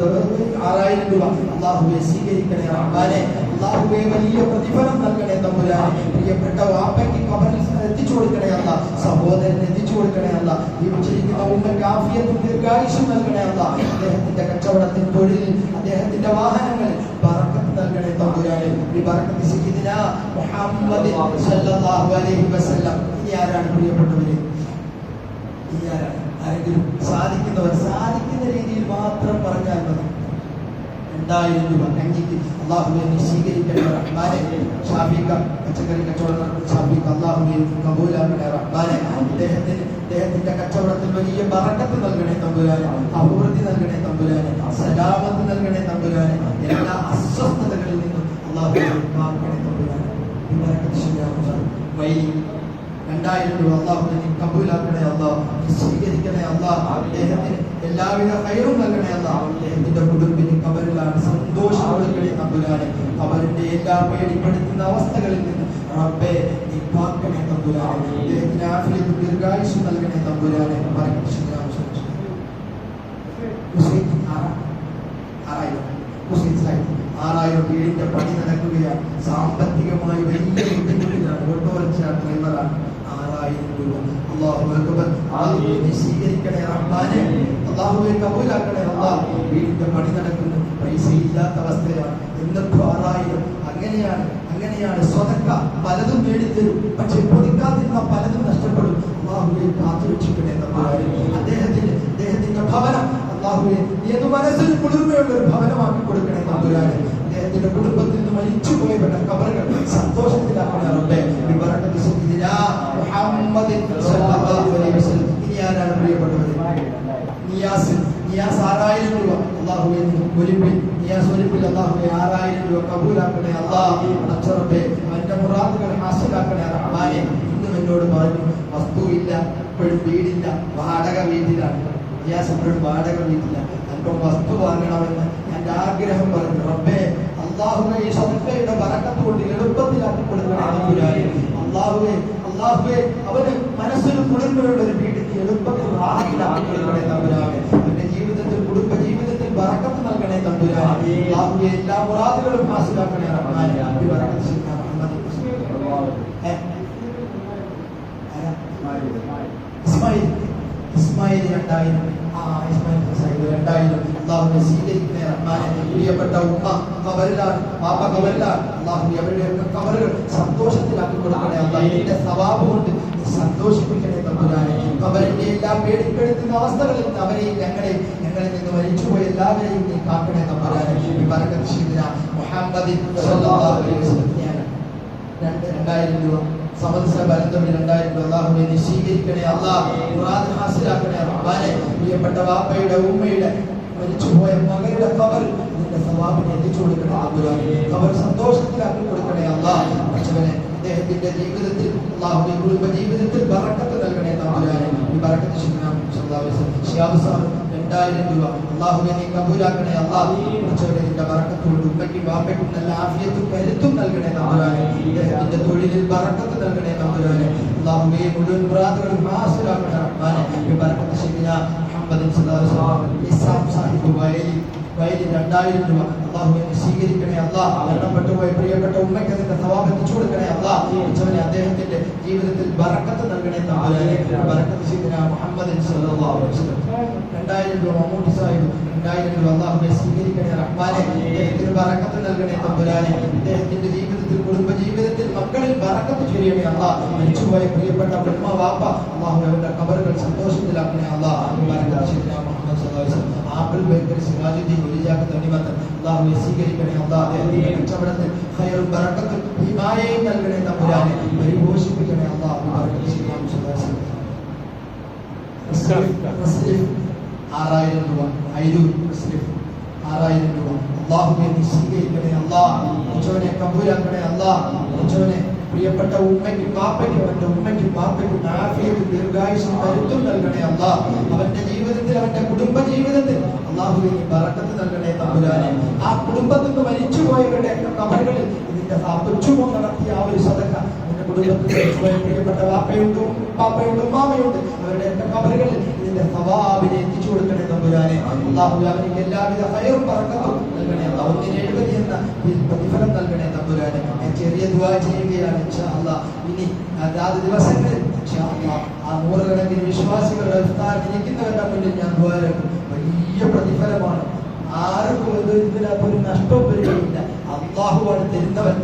6000 രൂപ അല്ലാഹുവേ സ്വീകരിക്കണേ റഹ്മാനെ. അല്ലാഹുവേ വലിയ പ്രതിഫലം നൽകണേ തമ്പുരാനെ. പ്രിയപ്പെട്ട വാപ്പയ്ക്ക് ഖബറിൽ എത്തിച്ചു കൊടുക്കണേ അല്ലാ, സഹോദരൻ എത്തിച്ചു കൊടുക്കണേ അല്ലാ. ജീവിച്ചിരിക്കുന്ന ഉമ്മയ്ക്ക് ആഫിയത്തും ദീർഘായുസ്സും നൽകണേ അല്ലാ. അദ്ദേഹത്തിന്റെ കച്ചവടത്തിൽ, തൊഴിലിൽ, അദ്ദേഹത്തിന്റെ വാഹനങ്ങളിൽ ബറക്കത്ത് നൽകണേ തമ്പുരാനെ. ഈ ബറക്കത്ത് സയ്യിദിനാ മുഹമ്മദ് സല്ലല്ലാഹു അലൈഹി വസല്ലം. ഇനി ആരാണ് പ്രിയപ്പെട്ടവരെ? ഇനി ആരാണ്? ആരെങ്കിലും സാധിക്കുന്നവർ സാധിക്കുന്ന രീതിയിൽ 2000 രൂപ കഞ്ഞിക്ക് അള്ളാഹുവെ നീ സ്വീകരിക്കണേ റഹ്മാനെ. ഷാഫിക്ക പച്ചക്കറി കച്ചവടം നടത്തുന്ന ഷാഫിക്ക് അള്ളാഹുവെ കബൂലാക്കണേ റഹ്മാനെ. അദ്ദേഹത്തിന്റെ കച്ചവടത്തിൽ വലിയ ബറക്കത്ത് നൽകണേ തമ്പുരാനെ, അഭിവൃദ്ധി നൽകണേ തമ്പുരാനെ, സലാമത്ത് നൽകണേ തമ്പുരാനെ. എല്ലാ അസ്വസ്ഥതകളിൽ നിന്നും അള്ളാഹുവെ കാക്കണേ തമ്പുരാനെ. വൈ 2000 രൂപ അള്ളാഹുവെ നീ കബൂലാക്കണേ അല്ലാഹ്, നീ സ്വീകരിക്കണേ അല്ലാഹ്. അദ്ദേഹത്തിന് എല്ലാവിധ ഹൈറും നൽകണേ അല്ലാഹ്. അദ്ദേഹത്തിന്റെ കുടുംബത്തിന് കബറിലാണ് സന്തോഷം കൊടുക്കണേ തമ്പുരാനെ. അവരുടെ എല്ലാ പേടിപ്പെടുത്തുന്ന അവസ്ഥകളിൽ നിന്ന് റബ്ബേ നീ കാക്കണേ തമ്പുരാനെ. അദ്ദേഹത്തിന് ആഫിയത്തും ദീർഘായുസ്സും നൽകണേ തമ്പുരാനെ. 6000 വീടിന്റെ പണി നടക്കുകയാണ്. സാമ്പത്തികമായി വലിയ ബുദ്ധിമുട്ടിലാണ്. ഓട്ടോറിക്ഷ ഡ്രൈവറാണ്. 6000 രൂപ അല്ലാഹു അക്ബർ. നീ സ്വീകരിക്കണേ റഹ്മാനെ. അല്ലാഹുവേ കബൂലാക്കണേ അല്ലാഹ്. വീടിന്റെ പണി നടക്കുന്നു, പൈസ ഇല്ലാത്ത അവസ്ഥയാണ്. എന്നിട്ടും 6000. അങ്ങനെയാണ് സ്വതക്ക പലതും നേടിത്തരും. പക്ഷെ പൊതിക്കാതിരുന്ന പലതും നഷ്ടപ്പെടും. അല്ലാഹുവേ കാത്തുരക്ഷിക്കണേ തമ്പുരാനെ. അദ്ദേഹത്തിന്റെ ഭവനം അല്ലാഹുവേ ഏത് മനസ്സിന് കുളിർമയുള്ള ഒരു ഭവനമാക്കി കൊടുക്കണേ തമ്പുരാനെ. അദ്ദേഹത്തിന്റെ കുടുംബത്തിൽ നിന്ന് മരിച്ചുപോയവരുടെ ഖബറുകൾ സന്തോഷത്തിലാക്കണേ റബ്ബേ. ബിബറകത്തി സയ്യിദിനാ മുഹമ്മദിൻ സ്വല്ലല്ലാഹു അലൈഹി വസല്ലം. ഇനി ആരാണ് പ്രിയപ്പെട്ടവരെ? നിയാസ് 6000 രൂപ അല്ലാഹുവേ നിയാസ് ഒലിപ്പിൽ അല്ലാഹുവേ 6000 രൂപ കബൂലാക്കണേ അല്ലാഹ്. റബ്ബേ അവന്റെ മുറാദുകൾ ഹാസിലാക്കണേ റഹ്മാനെ. ഇന്നും എന്നോട് പറഞ്ഞു വസ്തുവില്ല, ഇപ്പോഴും വീടില്ല, വാടക വീട്ടിലാണ്. നിയാസ് ഇപ്പോഴും വാടക വീട്ടില്ല, അല്പം വസ്തു വാങ്ങണമെന്ന് എന്റെ ആഗ്രഹം പറഞ്ഞു. റബ്ബേ അല്ലാഹുവേ ഈ സദഖയുടെ ബറക്കത്ത് കൊണ്ട് എളുപ്പത്തിലാക്കി കൊടുക്കണേ തമ്പുരാനെ. അല്ലാഹുവേ അവന് മനസ്സിന് കുളിർമയുള്ള ഒരു വീടിന് എളുപ്പത്തിൽ റാഹത്തിലാക്കി കൊടുക്കണേ തമ്പുരാനെ. അവന്റെ ജീവിതത്തിൽ കുടുംബ ജീവിതത്തിൽ ബറക്കത്ത് നൽകണേ തമ്പുരാനെ. അല്ലാഹുവേ എല്ലാ മുറാദുകളും ഹാസിലാക്കണേ റഹ്മാനെ. ഇസ്മായിൽ 2000. അല്ലാഹുവേ സ്വീകരിക്കണേ റഹ്മാനെ. പ്രിയപ്പെട്ട ഉമ്മ ഖബറിലാണ്, വാപ്പ ഖബറിലാണ്. അല്ലാഹുവേ അവരുടെയൊക്കെ ഖബറുകൾ സന്തോഷത്തിലാക്കി കൊടുക്കണേ അല്ലാഹ്. ഇതിന്റെ സവാബ് കൊണ്ട് നീ സന്തോഷിപ്പിക്കണേ തമ്പുരാനെ. ഖബറിന്റെ എല്ലാ പേടിപ്പെടുത്തുന്ന അവസ്ഥകളിൽ നിന്ന് അവരെയും ഞങ്ങളിൽ നിന്ന് മരിച്ചുപോയ എല്ലാവരെയും നീ കാക്കണേ തമ്പുരാനെ. ബിബറകത്തി സയ്യിദിനാ മുഹമ്മദിൻ സ്വല്ലല്ലാഹു അലൈഹി വസല്ലം. 2000 രൂപ സമസ്ത ബന്ധത്തിൽ 2000 രൂപ അല്ലാഹുവേ നീ സ്വീകരിക്കണേ അല്ലാഹ്. മുറാദ് ഹാസിലാക്കണേ റഹ്മാനെ. പ്രിയപ്പെട്ട വാപ്പയുടെ ഉമ്മയുടെ മരിച്ചുപോയ മകളുടെ ഖബർ നിന്റെ സവാബിനെ എത്തിച്ചു കൊടുക്കണേ തമ്പുരാനെ. ഖബർ സന്തോഷത്തിലാക്കി കൊടുക്കണേ അല്ലാഹ്. അദ്ദേഹത്തിന്റെ ജീവിതത്തിൽ അല്ലാഹുവേ കുടുംബ ജീവിതത്തിൽ ബറക്കത്ത് നൽകണേ തമ്പുരാനെ. ഈ ബറക്കത്ത് സയ്യിദുനാ സല്ലല്ലാഹു അലൈഹി വസല്ലം. ശിഹാബ് സാഹിബ് 2000 രൂപ അല്ലാഹുവേ നീ കബൂലാക്കണേ അല്ലാഹ്. നിന്റെ ബറക്കത്ത് കൊണ്ട് ഉമ്മയ്ക്കും വാപ്പയ്ക്കും നല്ല ആഫിയത്തും കരുത്തും നൽകണേ തമ്പുരാനെ. അദ്ദേഹത്തിന്റെ തൊഴിലിൽ ബറക്കത്ത് നൽകണേ തമ്പുരാനെ. അല്ലാഹുവേ മുഴുവൻ മുറാദുകളും ഹാസിലാക്കണേ റഹ്മാനെ. ഈ ബറക്കത്ത് സയ്യിദുനാ മുഹമ്മദിൻ സ്വല്ലല്ലാഹു അലൈഹി വസല്ലം. ഇസാം സാഹിബ് വയലിൽ 2000 രൂപ അല്ലാഹുവേ നീ സ്വീകരിക്കണേ അല്ലാഹ്. മരണപ്പെട്ടുപോയ പ്രിയപ്പെട്ട ഉമ്മയ്ക്ക് അതിന്റെ സവാബ് എത്തിച്ചു കൊടുക്കണേ അല്ലാഹ്. അദ്ദേഹത്തിന്റെ ജീവിതത്തിൽ ബറക്കത്ത് നൽകണേ തമ്പുരാനെ. ബറക്കത്ത് സയ്യിദുനാ മുഹമ്മദിൻ സ്വല്ലല്ലാഹു അലൈഹി വസല്ലം. 2000 രൂപ മമ്മൂട്ടി സാഹിബ് 2000 രൂപ അല്ലാഹുവേ സ്വീകരിക്കണേ റഹ്മാനെ. അദ്ദേഹത്തിന് ബറക്കത്ത് നൽകണേ തമ്പുരാനെ. അദ്ദേഹത്തിന്റെ ജീവിതത്തിൽ കുടുംബ ജീവിതത്തിൽ മക്കളിൽ ബറക്കത്ത് ചൊരിയണേ അല്ലാഹ്. മരിച്ചുപോയ പ്രിയപ്പെട്ട ഉമ്മ വാപ്പ അല്ലാഹുവേ അവരുടെ ഖബറുകൾ സന്തോഷത്തിലാക്കണേ അല്ലാഹ്. ബറക്കത്ത് സയ്യിദുനാ മുഹമ്മദ് സ്വല്ലല്ലാഹു അലൈഹി വസല്ലം. ആപ്പിൾ ബേക്കറി സിറാജുദ്ദീൻ വലിയാക്ക് തണ്ണിമത്തൻ അല്ലാഹുവേ സ്വീകരിക്കണേ അല്ലാഹ്. അദ്ദേഹത്തിന്റെ കച്ചവടത്തിൽ ഖൈറും ബറക്കത്തും ഹിമായയും നൽകണേ തമ്പുരാനെ. പരിപോഷിപ്പിക്കണേ അല്ലാഹ്. ബറക്കത്ത് സയ്യിദുനാ മുഹമ്മദ് സ്വല്ലല്ലാഹു 6000 രൂപ അയ്യൂർ മുസ്ലിം 6000 രൂപ അല്ലാഹുവേ നീ സ്വീകരിക്കണേ അല്ലാഹ്. ഉച്ചവനെ കബൂലാക്കണേ അല്ലാഹ്. ഉച്ചവനെ പ്രിയപ്പെട്ട ഉമ്മയ്ക്കും ബാപ്പയ്ക്കും അവന്റെ ഉമ്മയ്ക്കും ബാപ്പയ്ക്കും ആഫിയത്തും ദീർഘായുസ്സും കരുത്തും നൽകണേ അല്ലാഹ്. അവന്റെ ജീവിതത്തിൽ അവന്റെ കുടുംബ ജീവിതത്തിൽ അല്ലാഹുവേ നീ ബറക്കത്ത് നൽകണേ തമ്പുരാനെ. ആ കുടുംബത്തിൽ നിന്ന് മരിച്ചുപോയവരുടെ ഖബറുകളിൽ ഇതിന്റെ തുച്ഛമോ നടത്തിയ ആ ഒരു സദഖ എന്റെ കുടുംബത്തിൽ മരിച്ചുപോയ പ്രിയപ്പെട്ട വാപ്പയുണ്ട്, പാപ്പയുണ്ട്, ഉമ്മാമയുണ്ട്. അവരുടെ ഖബറുകളിൽ ഇതിന്റെ സവാബിനെ എത്തിച്ചു കൊടുക്കണേ തമ്പുരാനെ. അല്ലാഹുവേ അവർക്ക് എല്ലാവിധ ഹൈറും ബറക്കത്തും നൽകണേ അല്ലാഹ്. 170 എന്ന പ്രതിഫലം നൽകണേ തമ്പുരാനെ. ഞാൻ ചെറിയ ദുആ ചെയ്യുകയാണ് ഇൻഷാ അല്ലാഹ്. ഇനി അതാത് ദിവസങ്ങളിൽ ഇൻഷാ അല്ലാഹ് ആ നൂറുകണക്കിന് വിശ്വാസികളുടെ ഇഫ്താർ ഇരിക്കുന്നവരുടെ മുന്നിൽ ഞാൻ ദുആ ചെയ്യും. വലിയ പ്രതിഫലമാണ്. ആർക്കും ഇതിനകത്തൊരു നഷ്ടവും വരികയില്ല. അല്ലാഹുവാണ് തരുന്നവൻ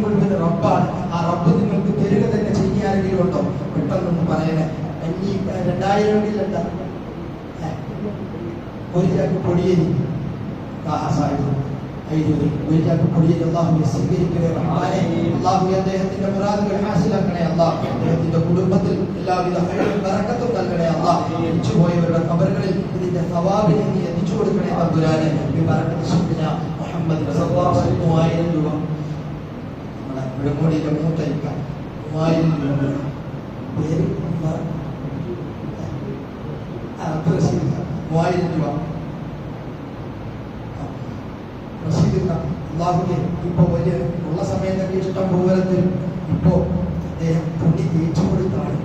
മുഴുവൻ റബ്ബാണ്. ആ റബ്ബ് നിങ്ങൾക്ക് തരുക തന്നെ ചെയ്യാനെങ്കിലും ഉണ്ടോ? പെട്ടെന്നൊന്ന് പറയണേ. 2000 എന്താ ഒരു ചാക്ക് പൊടിയരി അദ്ദേഹത്തിന്റെ മുറാദുകൾ ഹാസിലാക്കണേ അല്ലാഹ്. അദ്ദേഹത്തിന്റെ കുടുംബത്തിൽ എല്ലാവിധ ഹൈറും ബറക്കത്തും നൽകണേ അല്ലാഹ്. മരിച്ചുപോയവരുടെ ഖബറുകളിൽ ഇതിന്റെ സവാബിനെ നീ എത്തിച്ചു കൊടുക്കണേ തമ്പുരാനെ. ബറക്കത്ത് സയ്യിദിന മുഹമ്മദ് സല്ലല്ലാഹു അലൈഹി വസല്ലം 3000 രൂപ നമ്മുടെ വിളങ്ങോടിയിലെ മൂത്തരിക്ക 3000 രൂപ പേര് 3000 രൂപ അള്ളാഹുവിനെ ഇപ്പൊ വലിയ ഉള്ള സമയത്തൊക്കെ ഇഷ്ടം പോലെ ഇപ്പോ അദ്ദേഹം പുണ്യ തേച്ചു കൊടുത്താണ്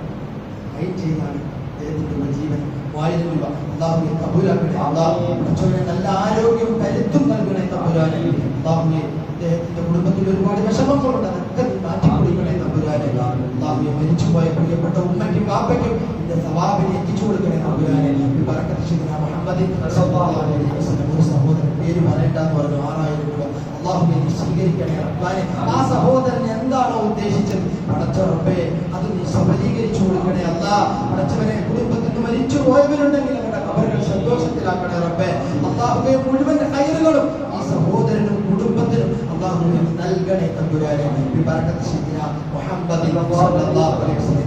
ചെയ്താണ് അദ്ദേഹത്തിന്റെ ജീവൻ 1000 രൂപ അള്ളാഹുവിനെ കബൂലാക്കണേ. അള്ളാഹുവിനെ നല്ല ആരോഗ്യവും കരുത്തും നൽകണേ തമ്പുരാനെ. അള്ളാഹുവിനെ അദ്ദേഹത്തിന്റെ കുടുംബത്തിൽ ഒരുപാട് വിഷമങ്ങളുണ്ട്, അതൊക്കെ നീ മാറ്റി കൊടുക്കണേ തമ്പുരാനെ. അള്ളാഹുവിനെ മരിച്ചുപോയ പ്രിയപ്പെട്ട ഉമ്മയ്ക്കും വാപ്പയ്ക്കും ഇതിന്റെ സവാബിനെ എത്തിച്ചു കൊടുക്കണേ തമ്പുരാനെ. ബറക്കത്ത് സയ്യിദുനാ മുഹമ്മദ് സല്ലല്ലാഹു അലൈഹി വസല്ലം ഒരു സഹോദരൻ പേര് പറയണ്ടെന്ന് പറഞ്ഞു 6000 രൂപ അള്ളാഹുവിനെ സ്വീകരിക്കണേ റബ്ബാനെ. ആ സഹോദരൻ എന്താണോ ഉദ്ദേശിച്ചത് പടച്ച റബ്ബേ അത് നീ സഫലീകരിച്ചു കൊടുക്കണേ അല്ലാഹ്. പടച്ചവനെ കുടുംബത്തിൽ നിന്ന് മരിച്ചു പോയവരുണ്ടെങ്കിൽ അവരുടെ ഖബറുകൾ സന്തോഷത്തിലാക്കണേ റബ്ബേ. അള്ളാഹുവേ മുഴുവൻ ഹൈറുകളും ഈ സഹോദരനും കുടുംബത്തിനും അള്ളാഹുവിനെ നൽകണേ തമ്പുരാനെ. ബറക്കത്ത് സയ്യിദുനാ മുഹമ്മദ് സല്ലല്ലാഹു അലൈഹി വസല്ലം.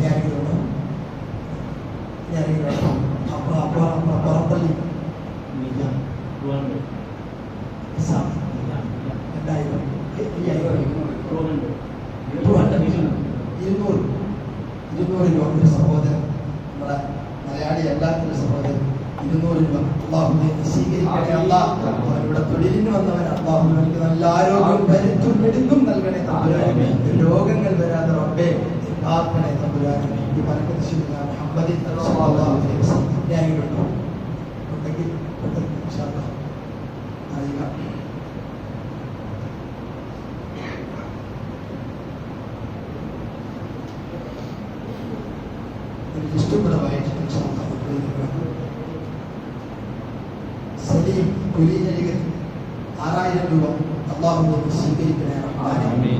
പുറപ്പള്ളി ഇരുന്നൂറ് രൂപ ഒരു സഹോദരൻ, നമ്മുടെ മലയാളി എല്ലാത്തിനും സഹോദരൻ 200 രൂപ അള്ളാഹുവിനെ സ്വീകരിക്കണേ അല്ലാഹ്. അവരുടെ തൊഴിലിന് വന്നവൻ അള്ളാഹുവിനക്ക് നല്ല ആരോഗ്യം കരുത്തും എടുക്കും നൽകണേ തമ്പുരാനെ. രോഗങ്ങൾ വരാതെ റബ്ബേ കാക്കണേ തമ്പുരാനെ. ഈ ബറക്കത്ത് സയ്യിദുനാ മുഹമ്മദ് സല്ലല്ലാഹു അലൈഹി വസല്ലം ഉണ്ടെങ്കിൽ ഇൻഷാ അല്ലാഹ് അറിയുക. ഇഷ്ടപ്പെട്ട വായിച്ചിട്ട് സലീം കുലീനലികൾ 6000 രൂപ അള്ളാഹുവിനെ സ്വീകരിക്കണേ റബ്ബാനെ.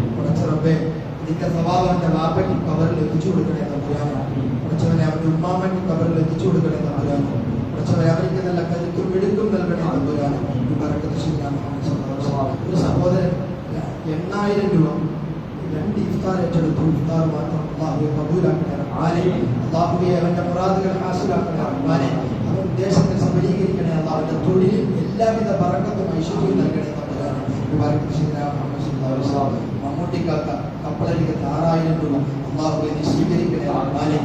റബ്ബേ ഇതിന്റെ സവാബന്റെ വാപ്പയ്ക്ക് കബറിൽ എത്തിച്ചു കൊടുക്കണേ തമ്പുരാനെ. കുറച്ചവനെ അവന്റെ ഉമ്മാമയ്ക്ക് കബറിൽ എത്തിച്ചു കൊടുക്കണേ തമ്പുരാനെ. കുറച്ചവരെ അവർക്ക് നല്ല കരുത്തും വെടുക്കും നൽകണേ തമ്പുരാനെ. ബറക്കത്ത് സയ്യിദുനാ മുഹമ്മദ് സല്ലല്ലാഹു അലൈഹി വസല്ലം ഒരു സഹോദരൻ 8000 രൂപ 2 ഇഫ്താർ ഏറ്റെടുത്തു. ഇഫ്താർ മാത്രം അള്ളാഹുവെ കബൂലാക്കണേ റബ്ബാനെ. അള്ളാഹുവെ അവന്റെ മുറാദുകൾ ഹാസിലാക്കണേ റബ്ബാനെ. അവൻ ഉദ്ദേശത്തിൽ സഫലീകരിക്കണേ അല്ലാഹ്. അവന്റെ തൊഴിലിൽ എല്ലാവിധ ബറക്കത്തും ഐശ്വര്യവും നൽകണേ തമ്പുരാനെ. ബറക്കത്ത് സയ്യിദുനാ മുഹമ്മദ് സല്ലല്ലാഹു അലൈഹി വസല്ലം. മമ്മൂട്ടിക്കാക്ക കപ്പലരികത്ത് 6000 രൂപ അള്ളാഹുവെ നീ സ്വീകരിക്കണേ റബ്ബാനെ.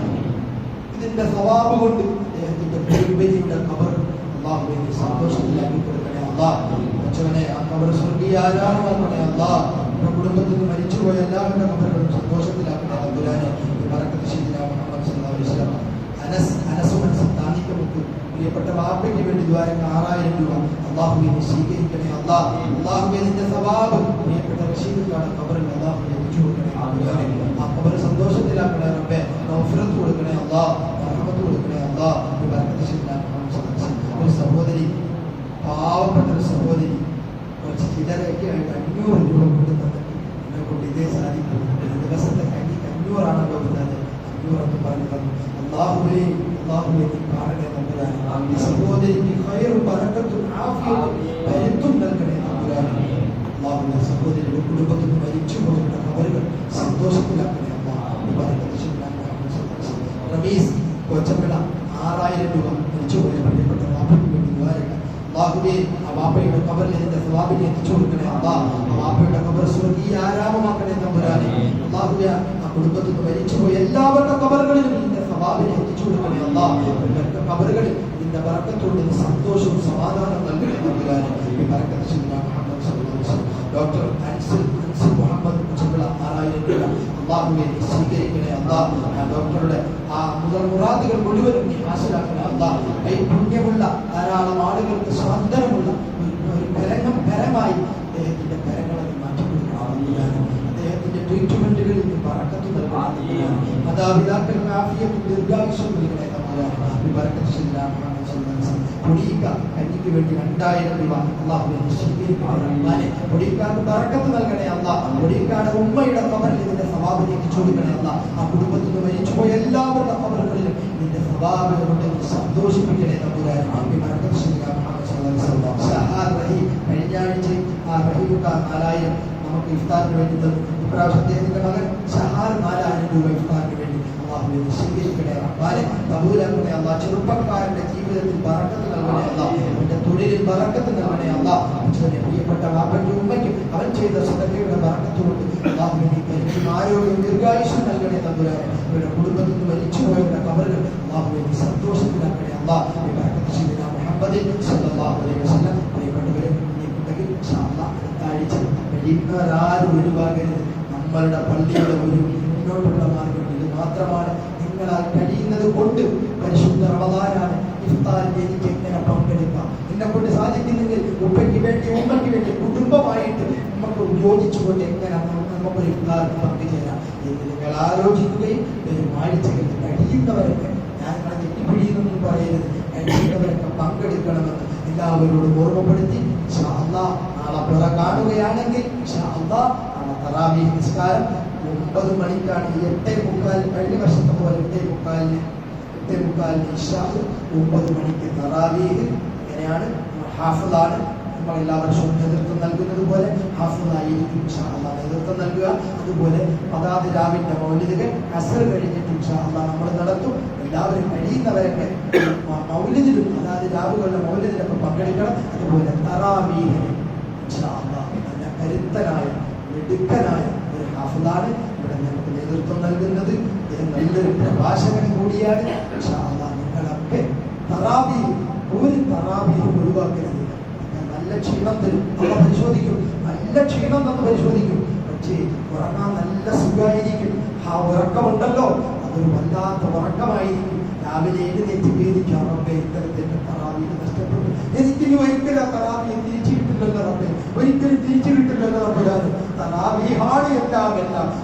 ഇതിന്റെ സവാബ് കൊണ്ട് അദ്ദേഹത്തിന്റെ പ്രിയയുടെ ഖബർ അള്ളാഹുവെ നീ സന്തോഷത്തിലാക്കി കൊടുക്കണേ അല്ലാഹ്. അച്ഛനെ ആ ഖബർ സ്വർഗീയ ആരാധനയാക്കണേ അല്ലാഹ്. നമ്മുടെ കുടുംബത്തിൽ നിന്ന് മരിച്ചുപോയ എല്ലാവരുടെ ഖബറുകളും സന്തോഷത്തിലാക്കണേ തമ്പുരാനെ. ബറക്കത്ത് സയ്യിദുനാ മുഹമ്മദ് സല്ലല്ലാഹു അലൈഹി വസല്ലം. അനസ് താനിക്കമുക്ക് പ്രിയപ്പെട്ട വാപ്പയ്ക്ക് വേണ്ടി ദ്വാരക്ക് 6000 രൂപ അള്ളാഹുവെ നീ സ്വീകരിക്കണേ അല്ലാഹ്. അള്ളാഹുവെ നിന്റെ സവാബ് പ്രിയപ്പെട്ട റഷീദുക്കാണ് ഖബറിൽ അള്ളാഹുവെ എത്തിച്ചു കൊടുക്കണേ തമ്പുരാനെ. ആ ഖബർ സന്തോഷത്തിലാക്കണേ റബ്ബേ. മഗ്ഫിറത്ത് കൊടുക്കണേ അല്ലാഹ്, റഹ്മത്ത് കൊടുക്കണേ അല്ലാഹ്. ബറക്കത്ത് സയ്യിദുനാ മുഹമ്മദ് സല്ലല്ലാഹു അലൈഹി വസല്ലം. ഒരു സഹോദരി, പാവപ്പെട്ട ഒരു സഹോദരി കുറച്ച് ചിലരൊക്കെ ആയിട്ട് 500 രൂപ കൊടുത്തിട്ട് എന്നെ കൊണ്ട് ഇതേ സാധിക്കും. ഒരു ദിവസത്തെ കഞ്ഞി 500 ആണല്ലോ കൊടുത്തത്. 500 എന്ന് പറഞ്ഞു തന്നു. അള്ളാഹുവേ നീ കാണണേ തമ്പുരാനെ. ഈ സഹോദരിക്ക് ഖൈറും ബറക്കത്തും ആഫിയത്തും കരുത്തും നൽകണേ തമ്പുരാനെ. അള്ളാഹുവേ സഹോദരിയുടെ കുടുംബത്തിൽ നിന്ന് മരിച്ചു പോയിട്ടുള്ള ഖബറുകൾ സന്തോഷത്തിലാക്കണേ അല്ലാഹ്. ബറക്കത്ത് സയ്യിദുനാ മുഹമ്മദ് സല്ലല്ലാഹു അലൈഹി വസല്ലം. റമീസ് കൊച്ചപ്പട 6000 രൂപ മരിച്ചുപോയ പ്രിയപ്പെട്ട വാപ്പയ്ക്ക് വേണ്ടി ദ്വാരക. അള്ളാഹുവേ ആ വാപ്പയുടെ ഖബറിൽ ഇതിന്റെ സവാബിനെ എത്തിച്ചു കൊടുക്കണേ അല്ലാഹ്. ആ വാപ്പയുടെ ഖബർ സ്വർഗീയ ആരാമമാക്കണേ തമ്പുരാനെ. അള്ളാഹുവേ ആ കുടുംബത്തിൽ നിന്ന് മരിച്ചുപോയ എല്ലാവരുടെ ഖബറുകളിലും ഇതിന്റെ സവാബിനെ എത്തിച്ചു കൊടുക്കണേ അല്ലാഹ്. ഇവരുടെ ഖബറുകളിൽ ഇതിന്റെ ബറക്കത്തോട് സന്തോഷവും സമാധാനം നൽകണേ തമ്പുരാനെ. ബറക്കത്ത് സയ്യിദുനാ മുഹമ്മദ് സല്ലല്ലാഹു അലൈഹി വസല്ലം. ഡോക്ടർ അൻസിൽ മുഹമ്മദ് മുജബ്ബല 6000 രൂപ അള്ളാഹുവെ നീ സ്വീകരിക്കണേ അല്ലാഹ്. ആ ഡോക്ടറുടെ ആ മുറാദുകൾ മുഴുവനും നീ ഹാസിലാക്കണേ അല്ലാഹ്. ഈ പുണ്യമുള്ള ധാരാളം ആളുകൾക്ക് സ്വാതന്ത്ര്യമുള്ള ഒരു പരമായി അദ്ദേഹത്തിന്റെ കരങ്ങളെ മാറ്റിക്കൊടുക്കണം. അദ്ദേഹത്തിന്റെ ട്രീറ്റ്മെന്റുകളിൽ നിന്ന് ബറക്കത്ത് നൽകണം. മാതാപിതാക്കൾക്ക് ആഫിയത്തും ദീർഘായുസ്സും നൽകണേ തമ്പുരാനെ. ബറക്കത്ത് സയ്യിദുനാ മുഹമ്മദ് സല്ലല്ലാഹു അലൈഹി വസല്ലം. പൊടിയിക്ക കഞ്ഞിക്ക് വേണ്ടി 2000 രൂപ അള്ളാഹുവെ നീ സ്വീകരിക്കണേ റബ്ബാനെ. പൊടിയിക്കാർക്ക് ബറക്കത്ത് നൽകണേ അല്ലാഹ്. പൊടിയിക്കാരുടെ ഉമ്മയുടെ ഖബറിൽ ഇതിന്റെ സവാബിനെ എത്തിച്ചു കൊടുക്കണേ അല്ലാഹ്. ആ കുടുംബത്തിൽ നിന്ന് മരിച്ചുപോയ എല്ലാവരുടെ ഖബറുകളിലും ഇതിന്റെ സവാബിനെ കൊണ്ട് സന്തോഷിപ്പിക്കണേ തമ്പുരാനെ. ബറക്കത്ത് സയ്യിദുനാ മുഹമ്മദ് സല്ലല്ലാഹു അലൈഹി വസല്ലം. കഴിഞ്ഞ ആഴ്ച ആ റഹീമുക 4000 നമുക്ക് ഇഫ്താറിന് വേണ്ടി തന്നു. ഇപ്രാവശ്യം അദ്ദേഹത്തിന്റെ മകൻ ഷഹാർ 4000 രൂപ ഇഫ്താറിന് വേണ്ടി അള്ളാഹുവിനെ സ്വീകരിക്കണേ റബ്ബാനെ, കബൂലാക്കണേ അല്ലാ. ചെറുപ്പക്കാരന്റെ ജീവിതത്തിൽ ബറക്കത്ത് നൽകണേ അല്ലാ, അവന്റെ തൊഴിലിൽ ബറക്കത്ത് നൽകണേ അല്ലാ. അവന്റെ പ്രിയപ്പെട്ട വാപ്പയ്ക്കും ഉമ്മയ്ക്കും അവൻ ചെയ്ത സദഖയുടെ ബറക്കത്ത് കൊണ്ട് അള്ളാഹുവിനെ പരിക്കും ആരോഗ്യം ദീർഘായുസ്സും നൽകണേ തമ്പുരാനെ. അവരുടെ കുടുംബത്തിൽ നിന്ന് മരിച്ചുപോയവരുടെ കബറുകൾ അള്ളാഹുവിനെ സന്തോഷത്തിലാക്കണേ അല്ലാ. ബറക്കത്ത് ചെയ്ത മുഹമ്മദ് സല്ലല്ലാഹു അലൈഹി വസല്ലം. പ്രിയപ്പെട്ടവരെ, ഇനിയുണ്ടെങ്കിൽ ഇൻഷാ അല്ലാഹ് അടുത്ത ആഴ്ച കഴിയുന്നവരാരും ഒഴിവാകരുത്. നമ്മളുടെ പള്ളിയുടെ ഒരു മുന്നോട്ടുള്ള മാർഗം ഇത് മാത്രമാണ്. നിങ്ങളാൽ കഴിയുന്നത് കൊണ്ട് പരിശുദ്ധ റമദാനാണ്, ഇഫ്താറിൽ എനിക്ക് എങ്ങനെ പങ്കെടുക്കാം? എന്നെ കൊണ്ട് സാധിക്കുന്നെങ്കിൽ ഉപ്പയ്ക്ക് വേണ്ടി ഉമ്മയ്ക്ക് വേണ്ടി കുടുംബമായിട്ട് നമുക്ക് യോജിച്ചുകൊണ്ട് എങ്ങനെ നമുക്കൊരു ഇഫ്താറിൽ പങ്കുചേരാം എന്ന് നിങ്ങൾ ആലോചിക്കുകയും ആഴ്ചകളിൽ കഴിയുന്നവരൊക്കെ, ഞാൻ നിങ്ങളെ തെറ്റിപ്പിടിയെന്നൊന്നും പറയരുത്, കഴിയുന്നവരൊക്കെ പങ്കെടുക്കണമെന്ന് എല്ലാവരോടും ഓർമ്മപ്പെടുത്തി ഇൻഷാ അല്ലാഹ് നാളെ പുറ കാണുകയാണെങ്കിൽ ഇൻഷാ അല്ലാഹ് നാളെ തറാവീഹ് നിസ്കാരം 9 മണിക്കാണ്. 8:45 കഴിഞ്ഞ വർഷത്തെ പോലെ 8:45 ഇശാ, 9 മണിക്ക് തറാവീഹ്. ഇങ്ങനെയാണ്. ഹാഫിളാണ്, നമ്മൾ എല്ലാ വർഷവും നേതൃത്വം നൽകുന്നത് പോലെ ഹാഫിളായിരിക്കും ഇൻഷാ അല്ലാഹ് നേതൃത്വം നൽകുക. അതുപോലെ അതാത് രാവിന്റെ മൗലിദുകൾ അസ്ർ കഴിഞ്ഞിട്ട് ഇൻഷാ അല്ലാഹ് നമ്മൾ നടത്തും. എല്ലാവരും കഴിയുന്നവരൊക്കെ മൗലിദിലും അതാത് രാവുകളുടെ മൗലിദിലൊക്കെ പങ്കെടുക്കണം. അതുപോലെ തറാവീഹിന് ഇൻഷാ അല്ലാഹ് നല്ല കരുത്തനായ മിടുക്കനായ ഒരു ഹാഫിളാണ് ഇവിടെ നമുക്ക് നേതൃത്വം നൽകുന്നത്. നല്ലൊരു പ്രഭാഷകൻ കൂടിയാണ്. ഇൻഷാ അല്ലാഹ് നിങ്ങളൊക്കെ തറാവീഹ് ഒരു തറാവീഹും ഒഴിവാക്കരുത്. നല്ല ക്ഷീണം തരും, നമ്മൾ പരിശോധിക്കും, നല്ല ക്ഷീണം തന്ന് പരിശോധിക്കും. പക്ഷേ ഉറങ്ങാൻ നല്ല സുഖമായിരിക്കും. ആ ഉറക്കമുണ്ടല്ലോ, അതൊരു വല്ലാത്ത ഉറക്കമായിരിക്കും. രാവിലെ എഴുന്നേറ്റ് പേടിക്കാം, റബ്ബേ ഇത്തരത്തിന്റെ തറാവീഹ് നഷ്ടപ്പെട്ടു, എനിക്കിനി ഒരിക്കലും ആ തറാവീഹ് തിരിച്ചു കിട്ടില്ലല്ലോ റബ്ബേ, ഒരിക്കലും തിരിച്ചു കിട്ടില്ലല്ലോ റബ്ബുലാന്. തറാവീഹാണ് എല്ലാം.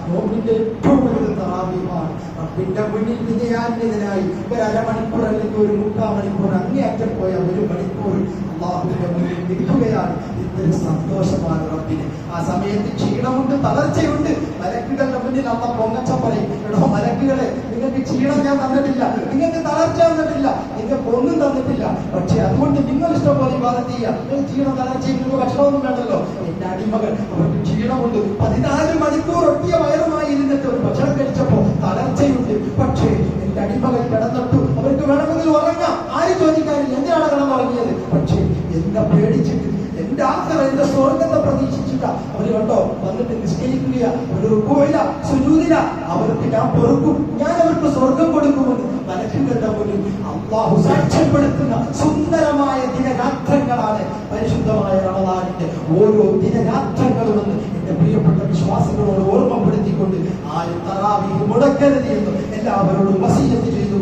നോമ്പിന്റെ ഏറ്റവും വലുത് തറാവീഹാണ്. റബ്ബിന്റെ മുന്നിൽ വിജയാന്യതനായി ഒരു അരമണിക്കൂർ അല്ലെങ്കിൽ ഒരു 3/4 മണിക്കൂർ അങ്ങേയറ്റം പോയ 1 മണിക്കൂർ അള്ളാഹുവിന്റെ മുന്നിൽ നിൽക്കുകയാണ്. ഇതൊരു സന്തോഷമാണ് റബ്ബിന്. ആ സമയത്ത് ക്ഷീണമുണ്ട്, തളർച്ചയുണ്ട്. മലക്കുകളുടെ മുന്നിൽ അള്ള പൊങ്ങച്ച പറയും, എടോ മലക്കുകളെ, നിങ്ങൾക്ക് ക്ഷീണം ഞാൻ തന്നിട്ടില്ല, നിങ്ങൾക്ക് തളർച്ച തന്നിട്ടില്ല, നിങ്ങൾക്ക് ഒന്നും തന്നിട്ടില്ല. പക്ഷെ അതുകൊണ്ട് നിങ്ങൾ ഇഷ്ടം പോലെ ഇബാദത്ത് ചെയ്യുക. നിങ്ങൾ ക്ഷീണം തളർച്ചയും നിങ്ങൾക്ക് ഭക്ഷണമൊന്നും വേണ്ടല്ലോ. എന്റെ അടിമകൾ, അവർക്ക് ക്ഷീണമുണ്ട്. 14 മണിക്കൂർ ഒട്ടിയ വയറുമായി ഇരുന്നിട്ട് ഒരു ഭക്ഷണം കഴിച്ചപ്പോ തളർച്ചയുണ്ട്. പക്ഷേ എന്റെ അടിമകൾ കിടന്നിട്ടു, അവർക്ക് വേണമെങ്കിൽ ഉറങ്ങാം, ആരും ചോദിക്കാനില്ല എന്തിനാണ് കിടന്നുറങ്ങിയത്. പക്ഷേ എന്നെ പേടിച്ചിട്ട്, എന്റെ ആഖിറ, എന്റെ സ്വർഗത്തെ പ്രതീക്ഷിച്ചിട്ടാ അവര് കണ്ടോ വന്നിട്ട് നിസ്കരിക്കുക, ഒരു റുകൂഇല സുജൂദില. അവർക്ക് ഞാൻ പൊറുക്കും, ഞാൻ അവർക്ക് സ്വർഗം കൊടുക്കുമെന്ന് മലക്കുകളുടെ മുന്നിൽ അല്ലാഹു സാക്ഷ്യപ്പെടുത്തുന്ന സുന്ദരമായ ദിനരാത്രങ്ങളാണ് പരിശുദ്ധമായ റമദാനിന്റെ ഓരോ ദിനരാത്രങ്ങളുമെന്ന് എന്റെ പ്രിയപ്പെട്ട വിശ്വാസികളോട് ഓർമ്മപ്പെടുത്തിക്കൊണ്ട് ആരും തറാവീഹ് മുടക്കരുത് എന്ന് എല്ലാവരോടും വസിയ്യത്ത് ചെയ്തു.